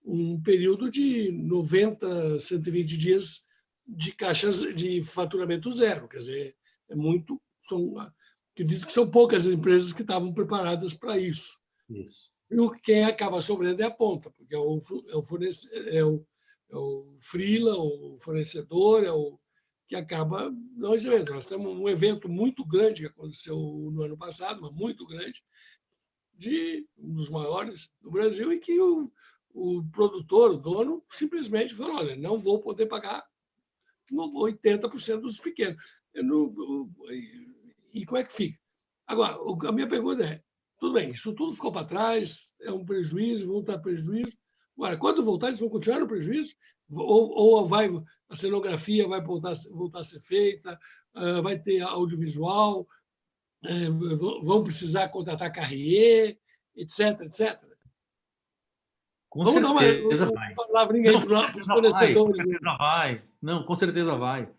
um período de 90, 120 dias de caixas de faturamento zero. Quer dizer, acredito que são poucas empresas que estavam preparadas para isso. Isso. E quem acaba sobrando é a ponta, porque é o freela, o fornecedor, que acaba não recebendo. Nós temos um evento muito grande que aconteceu no ano passado, mas muito grande, de um dos maiores do Brasil, e que o produtor, o dono, simplesmente falou: olha, não vou poder pagar 80% dos pequenos. E como é que fica? Agora, a minha pergunta é: tudo bem, isso tudo ficou para trás, é um prejuízo, vão estar prejuízo. Agora, quando voltar, eles vão continuar no prejuízo? Ou a cenografia vai voltar a ser feita, vai ter audiovisual, vão precisar contratar carrier, etc, etc. Com Vamos dar certeza uma vai. palavrinha Não, aí com para os certeza vai, com fornecedores. certeza vai. Não, com certeza vai.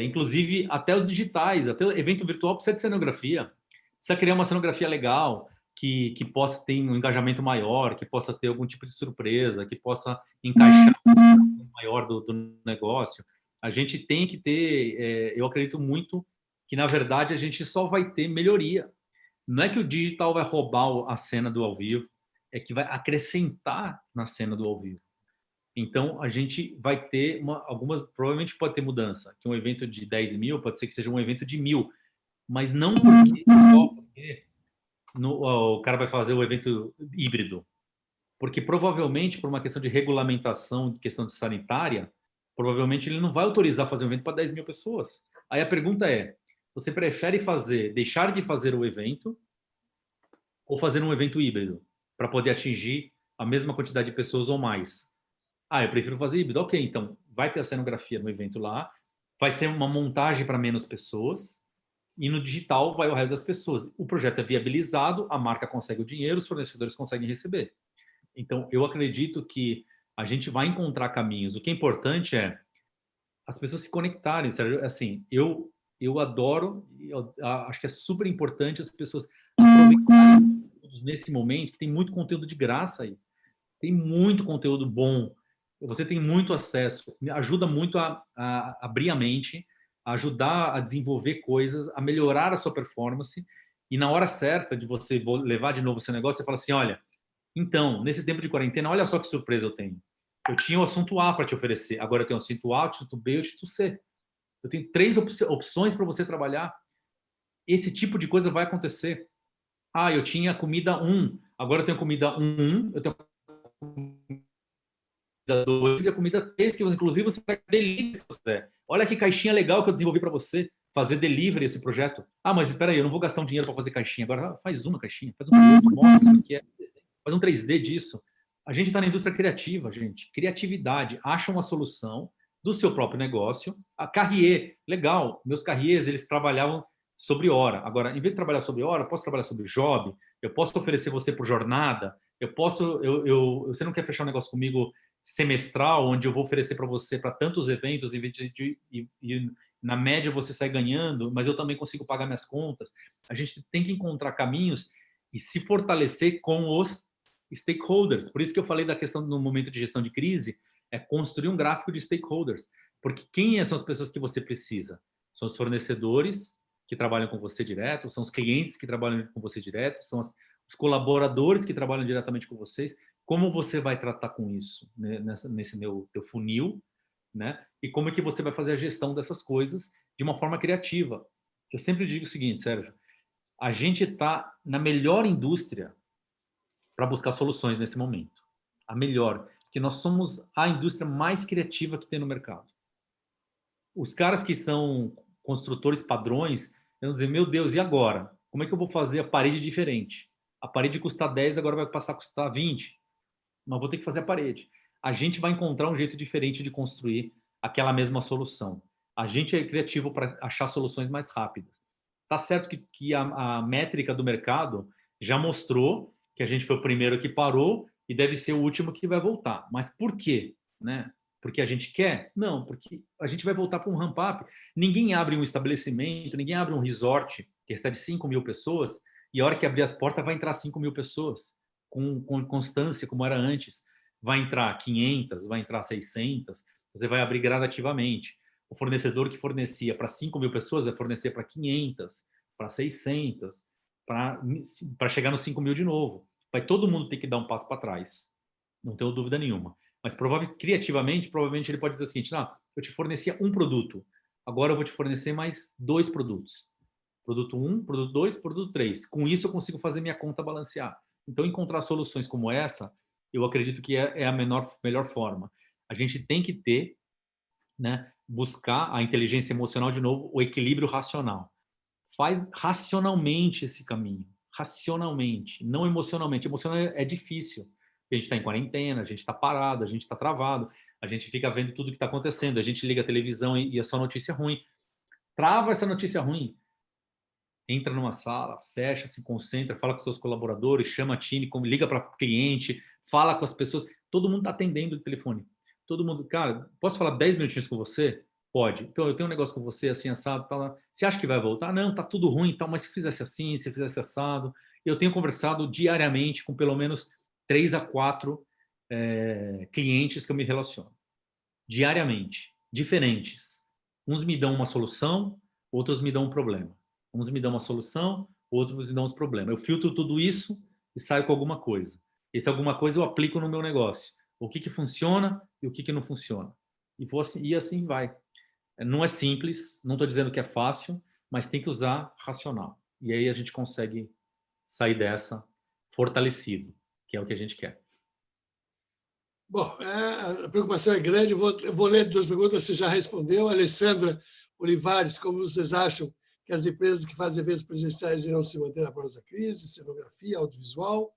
Inclusive, até os digitais, até o evento virtual precisa de cenografia. Precisa criar uma cenografia legal, que possa ter um engajamento maior, que possa ter algum tipo de surpresa, que possa encaixar o maior do negócio. A gente tem que ter, eu acredito muito que, na verdade, a gente só vai ter melhoria. Não é que o digital vai roubar a cena do ao vivo, é que vai acrescentar na cena do ao vivo. Então, a gente vai ter algumas, provavelmente pode ter mudança, que um evento de 10 mil pode ser que seja um evento de 1.000, mas não porque, o cara vai fazer o evento híbrido, porque provavelmente, por uma questão de regulamentação, questão de sanitária, provavelmente ele não vai autorizar fazer um evento para 10 mil pessoas. Aí a pergunta é, você prefere deixar de fazer o evento ou fazer um evento híbrido para poder atingir a mesma quantidade de pessoas ou mais? Ah, eu prefiro fazer híbrido. Ok, então vai ter a cenografia no evento lá, vai ser uma montagem para menos pessoas e no digital vai o resto das pessoas. O projeto é viabilizado, a marca consegue o dinheiro, os fornecedores conseguem receber. Então, eu acredito que a gente vai encontrar caminhos. O que é importante é as pessoas se conectarem, sério. Assim, eu adoro, acho que é super importante as pessoas aproveitarem nesse momento, que tem muito conteúdo de graça aí. Tem muito conteúdo bom. Você tem muito acesso. Me ajuda muito a abrir a mente, a ajudar a desenvolver coisas, a melhorar a sua performance. E na hora certa de você levar de novo o seu negócio, você fala assim, olha, então, nesse tempo de quarentena, olha só que surpresa eu tenho. Eu tinha o assunto A para te oferecer, agora eu tenho o assunto A, o assunto B e o assunto C. Eu tenho 3 opções para você trabalhar. Esse tipo de coisa vai acontecer. Ah, eu tinha comida 1, agora eu tenho comida 1, eu tenho comida 2 e a comida 3, que inclusive você vai delivery se você quiser. Olha que caixinha legal que eu desenvolvi para você fazer delivery esse projeto. Ah, mas espera aí, eu não vou gastar um dinheiro para fazer caixinha. Agora faz uma caixinha, faz um produto, mostra o que é, faz um 3D disso. A gente está na indústria criativa, gente. Criatividade. Acha uma solução do seu próprio negócio. A Carrier, legal. Meus Carriers, eles trabalhavam sobre hora. Agora, em vez de trabalhar sobre hora, eu posso trabalhar sobre job, eu posso oferecer você por jornada, eu posso, você não quer fechar um negócio comigo semestral, onde eu vou oferecer para você para tantos eventos, em vez e na média você sai ganhando, mas eu também consigo pagar minhas contas. A gente tem que encontrar caminhos e se fortalecer com os stakeholders. Por isso que eu falei da questão no momento de gestão de crise, é construir um gráfico de stakeholders. Porque quem são as pessoas que você precisa? São os fornecedores que trabalham com você direto, são os clientes que trabalham com você direto, são os colaboradores que trabalham diretamente com vocês. Como você vai tratar com isso, né, nesse teu funil, né? E como é que você vai fazer a gestão dessas coisas de uma forma criativa? Eu sempre digo o seguinte, Sérgio, a gente está na melhor indústria para buscar soluções nesse momento. A melhor, porque nós somos a indústria mais criativa que tem no mercado. Os caras que são construtores padrões vão dizer, meu Deus, e agora? Como é que eu vou fazer a parede diferente? A parede custa 10, agora vai passar a custar 20. Mas vou ter que fazer a parede. A gente vai encontrar um jeito diferente de construir aquela mesma solução. A gente é criativo para achar soluções mais rápidas. Tá certo que a métrica do mercado já mostrou que a gente foi o primeiro que parou e deve ser o último que vai voltar. Mas por quê? Né? Porque a gente quer? Não, porque a gente vai voltar para um ramp-up. Ninguém abre um estabelecimento, ninguém abre um resort que recebe 5 mil pessoas e a hora que abrir as portas vai entrar 5 mil pessoas com constância, como era antes. Vai entrar 500, vai entrar 600, você vai abrir gradativamente. O fornecedor que fornecia para 5 mil pessoas vai fornecer para 500, para 600, para chegar nos 5 mil de novo. Vai todo mundo ter que dar um passo para trás. Não tenho dúvida nenhuma. Mas criativamente, provavelmente ele pode dizer o seguinte, não, eu te fornecia um produto, agora eu vou te fornecer mais 2 produtos. Produto 1, produto 2, produto 3. Com isso eu consigo fazer minha conta balancear. Então, encontrar soluções como essa, eu acredito que é a melhor forma. A gente tem que ter, né, buscar a inteligência emocional de novo, o equilíbrio racional. Faz racionalmente esse caminho. racionalmente, não emocionalmente. Emocional é difícil. A gente está em quarentena, a gente está parado, a gente está travado, a gente fica vendo tudo que está acontecendo, a gente liga a televisão e é só notícia ruim. Trava essa notícia ruim. Entra numa sala, fecha, se concentra, fala com os seus colaboradores, chama time, liga para cliente, fala com as pessoas. Todo mundo está atendendo o telefone. Todo mundo, cara, posso falar 10 minutinhos com você? Pode. Então, eu tenho um negócio com você, assim, assado, tal. Você acha que vai voltar? Não, tá tudo ruim, tal, mas se fizesse assim, se fizesse assado. Eu tenho conversado diariamente com pelo menos 3 a 4 clientes que eu me relaciono. Diariamente. Diferentes. Uns me dão uma solução, outros me dão um problema. Uns me dão uma solução, outros me dão uns problemas. Eu filtro tudo isso e saio com alguma coisa. Esse alguma coisa eu aplico no meu negócio. O que funciona e o que não funciona. E assim vai. Não é simples, não estou dizendo que é fácil, mas tem que usar racional. E aí a gente consegue sair dessa fortalecido, que é o que a gente quer. Bom, a preocupação é grande. Eu vou ler 2 perguntas, você já respondeu. Alessandra Olivares, como vocês acham que as empresas que fazem eventos presenciais irão se manter após a crise, cenografia, audiovisual?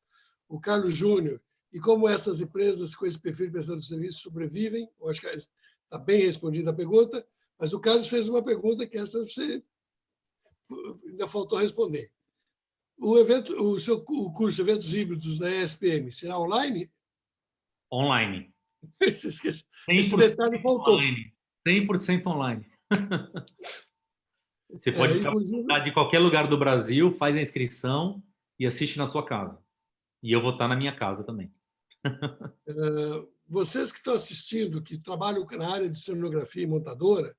O Carlos Júnior, e como essas empresas com esse perfil de prestador de serviço sobrevivem? Eu acho que está bem respondida a pergunta, mas o Carlos fez uma pergunta que essa você ainda faltou responder. O curso Eventos Híbridos da ESPM será online? Online. Esse detalhe faltou. Online. 100% online. Você pode inclusive, de qualquer lugar do Brasil, faz a inscrição e assiste na sua casa. E eu vou estar na minha casa também. Vocês que estão assistindo, que trabalham na área de cenografia e montadora,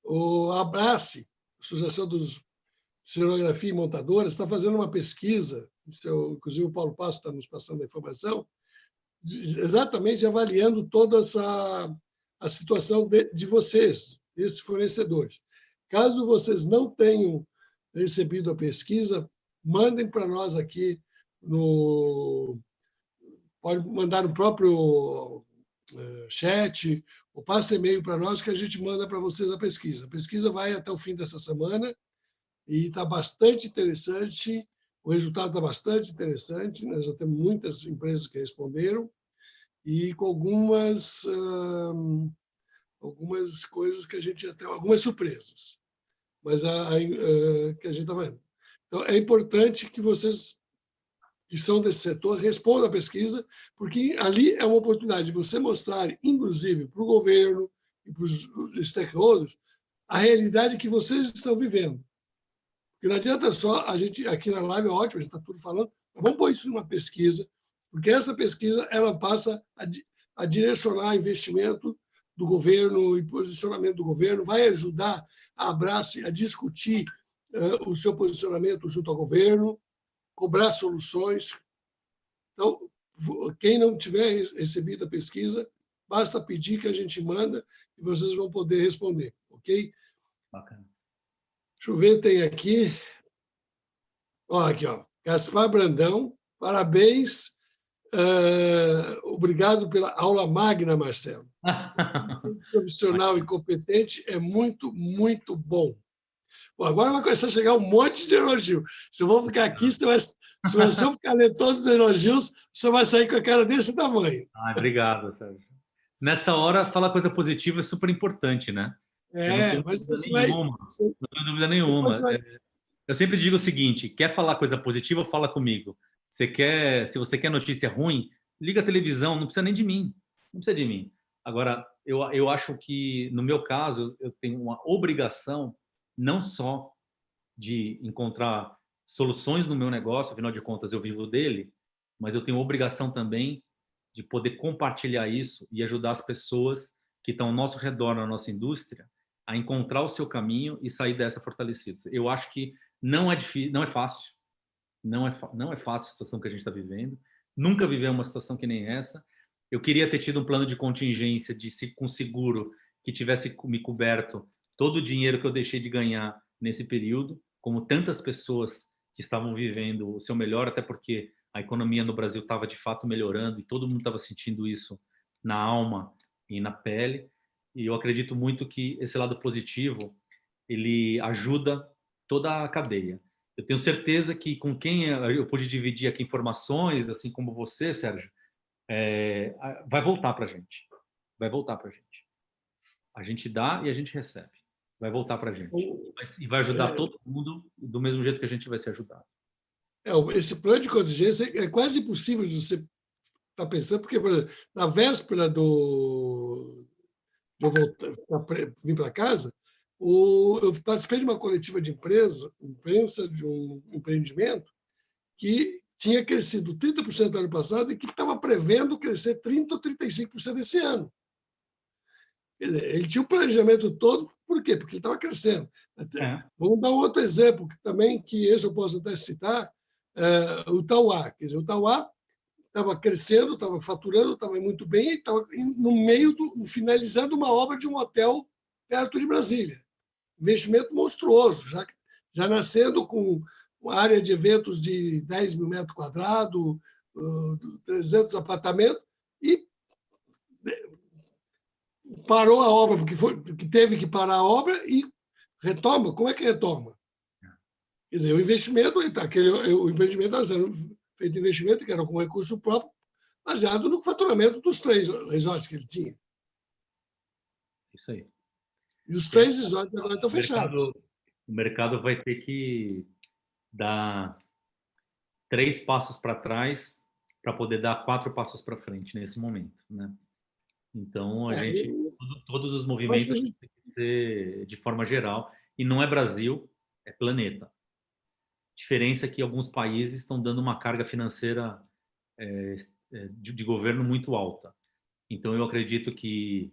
o Abrace, Associação dos Cenografia e Montadora, está fazendo uma pesquisa, inclusive o Paulo Passo está nos passando a informação, exatamente avaliando toda a situação de vocês, esses fornecedores. Caso vocês não tenham recebido a pesquisa, mandem para nós aqui pode mandar no próprio chat, ou passe e-mail para nós que a gente manda para vocês a pesquisa. A pesquisa vai até o fim dessa semana e está bastante interessante, o resultado está bastante interessante, nós já temos muitas empresas que responderam, e com algumas coisas que a gente até algumas surpresas, mas que a gente está vendo. Então é importante que vocês que são desse setor respondam à pesquisa, porque ali é uma oportunidade de você mostrar, inclusive para o governo e para os stakeholders, a realidade que vocês estão vivendo. Porque não adianta só a gente aqui na live, é ótimo, a gente está tudo falando, mas vamos pôr isso numa pesquisa, porque essa pesquisa ela passa a direcionar investimento do governo e posicionamento do governo, vai ajudar a Abrace a discutir o seu posicionamento junto ao governo, cobrar soluções. Então, quem não tiver recebido a pesquisa, basta pedir que a gente manda e vocês vão poder responder, ok? Bacana. Deixa eu ver, tem aqui. Aqui, Gaspar Brandão, parabéns. Obrigado pela aula magna, Marcelo. Profissional e competente é muito, muito bom. Bom, agora vai começar a chegar um monte de elogio. Se eu vou ficar aqui, se eu ficar lendo todos os elogios, você vai sair com a cara desse tamanho. Obrigado, Sérgio. Nessa hora, falar coisa positiva é super importante, né? Eu não tenho Mas dúvida você nenhuma. Não tenho dúvida nenhuma. Eu sempre digo o seguinte: quer falar coisa positiva, fala comigo. Se você quer notícia ruim, liga a televisão, não precisa nem de mim. Não precisa de mim. Agora, eu acho que, no meu caso, eu tenho uma obrigação não só de encontrar soluções no meu negócio, afinal de contas eu vivo dele, mas eu tenho obrigação também de poder compartilhar isso e ajudar as pessoas que estão ao nosso redor, na nossa indústria, a encontrar o seu caminho e sair dessa fortalecidos. Eu acho que não é difícil, não é fácil, não é fácil a situação que a gente está vivendo. Nunca vivemos uma situação que nem essa. Eu queria ter tido um plano de contingência com seguro que tivesse me coberto todo o dinheiro que eu deixei de ganhar nesse período, como tantas pessoas que estavam vivendo o seu melhor, até porque a economia no Brasil estava de fato melhorando e todo mundo estava sentindo isso na alma e na pele. E eu acredito muito que esse lado positivo ele ajuda toda a cadeia. Eu tenho certeza que com quem eu pude dividir aqui informações, assim como você, Sérgio, vai voltar para a gente. Vai voltar para a gente. A gente dá e a gente recebe. Vai voltar para a gente. E vai ajudar todo mundo do mesmo jeito que a gente vai ser ajudado. Esse plano de contingência é quase impossível de você estar pensando, porque, por exemplo, na véspera de eu vir para casa, eu participei de uma coletiva de imprensa de um empreendimento que tinha crescido 30% no ano passado e que estava prevendo crescer 30% ou 35% esse ano. Quer dizer, ele tinha um planejamento todo, por quê? Porque ele estava crescendo. Vamos dar um outro exemplo, que esse eu posso até citar, o Tauá. Quer dizer, o Tauá estava crescendo, estava faturando, estava muito bem, e estava finalizando uma obra de um hotel perto de Brasília. Investimento monstruoso, já nascendo com uma área de eventos de 10 mil metros quadrados, 300 apartamentos, e parou a obra, porque teve que parar a obra e retoma. Como é que retoma? Quer dizer, o investimento, o empreendimento está sendo feito investimento, que era com recurso próprio, baseado no faturamento dos 3 resorts que ele tinha. Isso aí. E os 3 resorts agora estão fechados. O mercado vai ter que dar 3 passos para trás para poder dar 4 passos para frente nesse momento, né? Então, todos os movimentos têm que ser de forma geral. E não é Brasil, é planeta. Diferença é que alguns países estão dando uma carga financeira de governo muito alta. Então, eu acredito que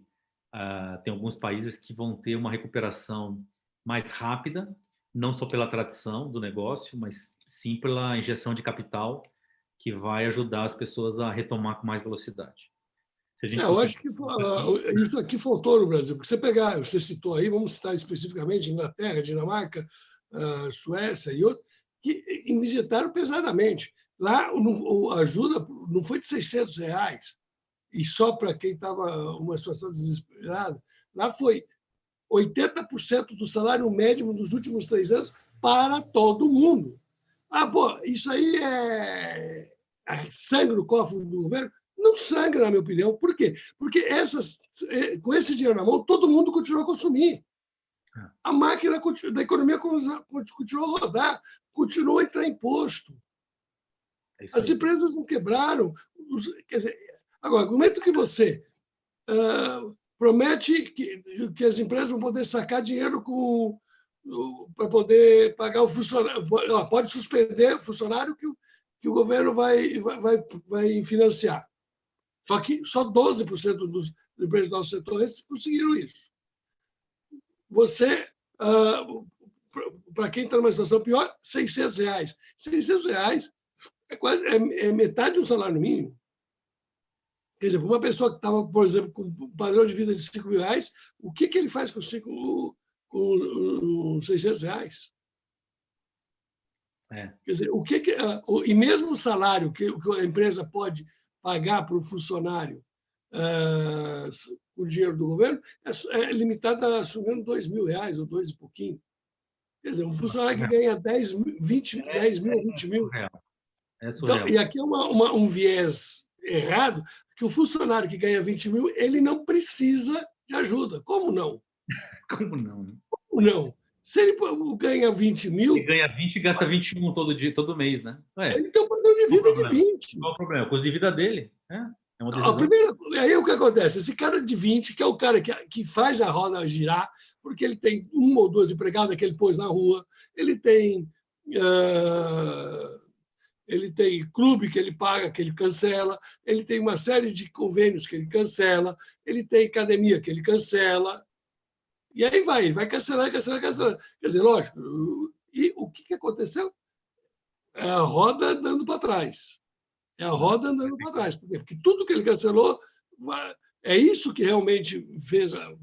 tem alguns países que vão ter uma recuperação mais rápida, não só pela tradição do negócio, mas sim pela injeção de capital que vai ajudar as pessoas a retomar com mais velocidade. Eu acho que isso aqui faltou no Brasil, porque você citou aí, vamos citar especificamente Inglaterra, Dinamarca, Suécia e outros, que injetaram pesadamente. Lá a ajuda não foi de R$600, e só para quem estava numa situação desesperada. Lá foi 80% do salário mínimo dos últimos 3 anos para todo mundo. Isso aí é sangue no cofre do governo? Não sangra, na minha opinião. Por quê? Porque com esse dinheiro na mão, todo mundo continuou a consumir. A máquina da economia continuou a rodar, continuou a entrar imposto. As empresas não quebraram. Quer dizer, agora, no momento que você promete que as empresas vão poder sacar dinheiro para poder pagar o funcionário, pode suspender o funcionário que o governo vai financiar. Só que só 12% dos empresas do nosso setor conseguiram isso. Você, para quem está numa situação pior, R$600. R$600 é metade de um salário mínimo. Quer dizer, uma pessoa que estava, por exemplo, com um padrão de vida de R$5.000, o que ele faz com R$600? Quer dizer, e mesmo o salário que a empresa pode pagar para o funcionário o dinheiro do governo é limitado a assumir R$2.000 ou 2 e pouquinho. Quer dizer, um funcionário que ganha 10 mil, 20 mil. Então, e aqui é um viés errado, que o funcionário que ganha 20 mil, ele não precisa de ajuda. Como não? Como não? Como não? Se ele ganha 20 mil... Ele ganha 20 e gasta 21 todo mês, né? Ele tem um padrão de vida de 20. Qual o problema? O custo de vida dele. É uma decisão. Aí o que acontece? Esse cara de 20, que é o cara que faz a roda girar, porque ele tem 1 ou 2 empregadas que ele pôs na rua, ele tem clube que ele paga, que ele cancela, ele tem uma série de convênios que ele cancela, ele tem academia que ele cancela, e aí vai cancelando. Quer dizer, lógico, e o que aconteceu? É a roda andando para trás. É a roda andando para trás. Por quê? Porque tudo que ele cancelou é isso que realmente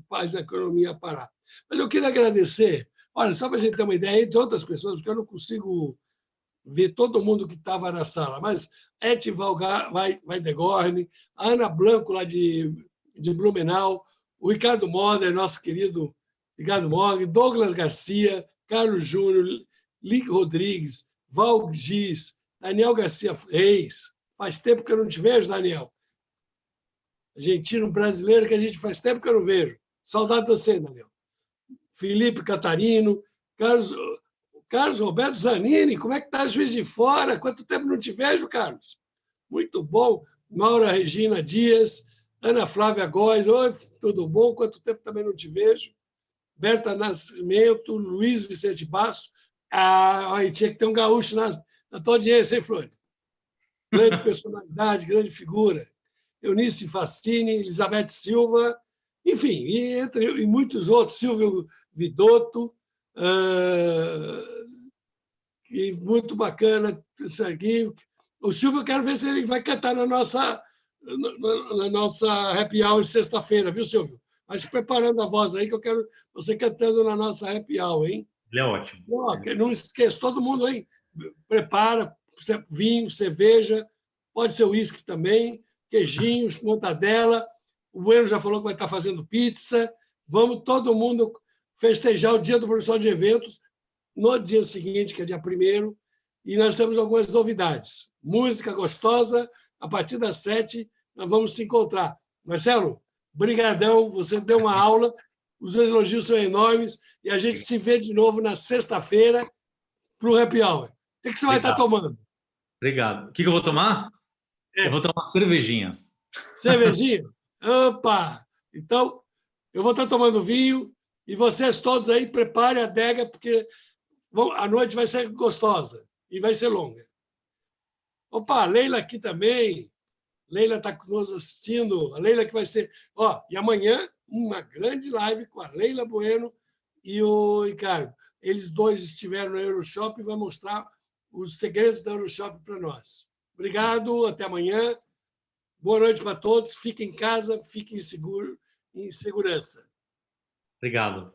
faz a economia parar. Mas eu queria agradecer. Olha, só para a gente ter uma ideia, entre outras pessoas, porque eu não consigo ver todo mundo que estava na sala, mas Etival Weidegorn, a Ana Blanco, lá de Blumenau, o Ricardo Moder, nosso querido Ricardo Moder, Douglas Garcia, Carlos Júnior, Lick Rodrigues, Val Giz, Daniel Garcia Reis. Faz tempo que eu não te vejo, Daniel. Argentino brasileiro que a gente faz tempo que eu não vejo. Saudade de você, Daniel. Felipe Catarino, Carlos Roberto Zanini, como é que está, Juiz de Fora? Quanto tempo não te vejo, Carlos? Muito bom. Maura Regina Dias, Ana Flávia Góes, oi, tudo bom? Quanto tempo também não te vejo? Berta Nascimento, Luiz Vicente Basso. Aí tinha que ter um gaúcho na tua audiência, hein, Flor? Grande personalidade, grande figura. Eunice Facini, Elizabeth Silva, enfim, e muitos outros, Silvio Vidotto, e muito bacana isso aqui. O Silvio, eu quero ver se ele vai cantar na nossa happy hour de sexta-feira, viu, Silvio? Vai se preparando a voz aí, que eu quero você cantando na nossa happy hour, hein? Ele é ótimo. Não esqueça, todo mundo aí, prepara vinho, cerveja, pode ser uísque também, queijinhos, mortadela. O Bueno já falou que vai estar fazendo pizza. Vamos todo mundo festejar o dia do professor de eventos no dia seguinte, que é dia 1º, e nós temos algumas novidades. Música gostosa, a partir das 7 nós vamos se encontrar. Marcelo, brigadão, você deu uma aula, os elogios são enormes, e a gente se vê de novo na sexta-feira para o Happy Hour. O que você vai estar tomando? Obrigado. O que eu vou tomar? Eu vou tomar cervejinha. Cervejinha? Opa! Então, eu vou estar tomando vinho e vocês todos aí preparem a adega, porque a noite vai ser gostosa e vai ser longa. Opa, a Leila aqui também. Leila está nos assistindo. A Leila que vai ser... E amanhã, uma grande live com a Leila Bueno e o Ricardo. Eles dois estiveram no Euroshop e vão mostrar os segredos da Euroshop para nós. Obrigado, até amanhã. Boa noite para todos. Fiquem em casa, fiquem em segurança. Obrigado.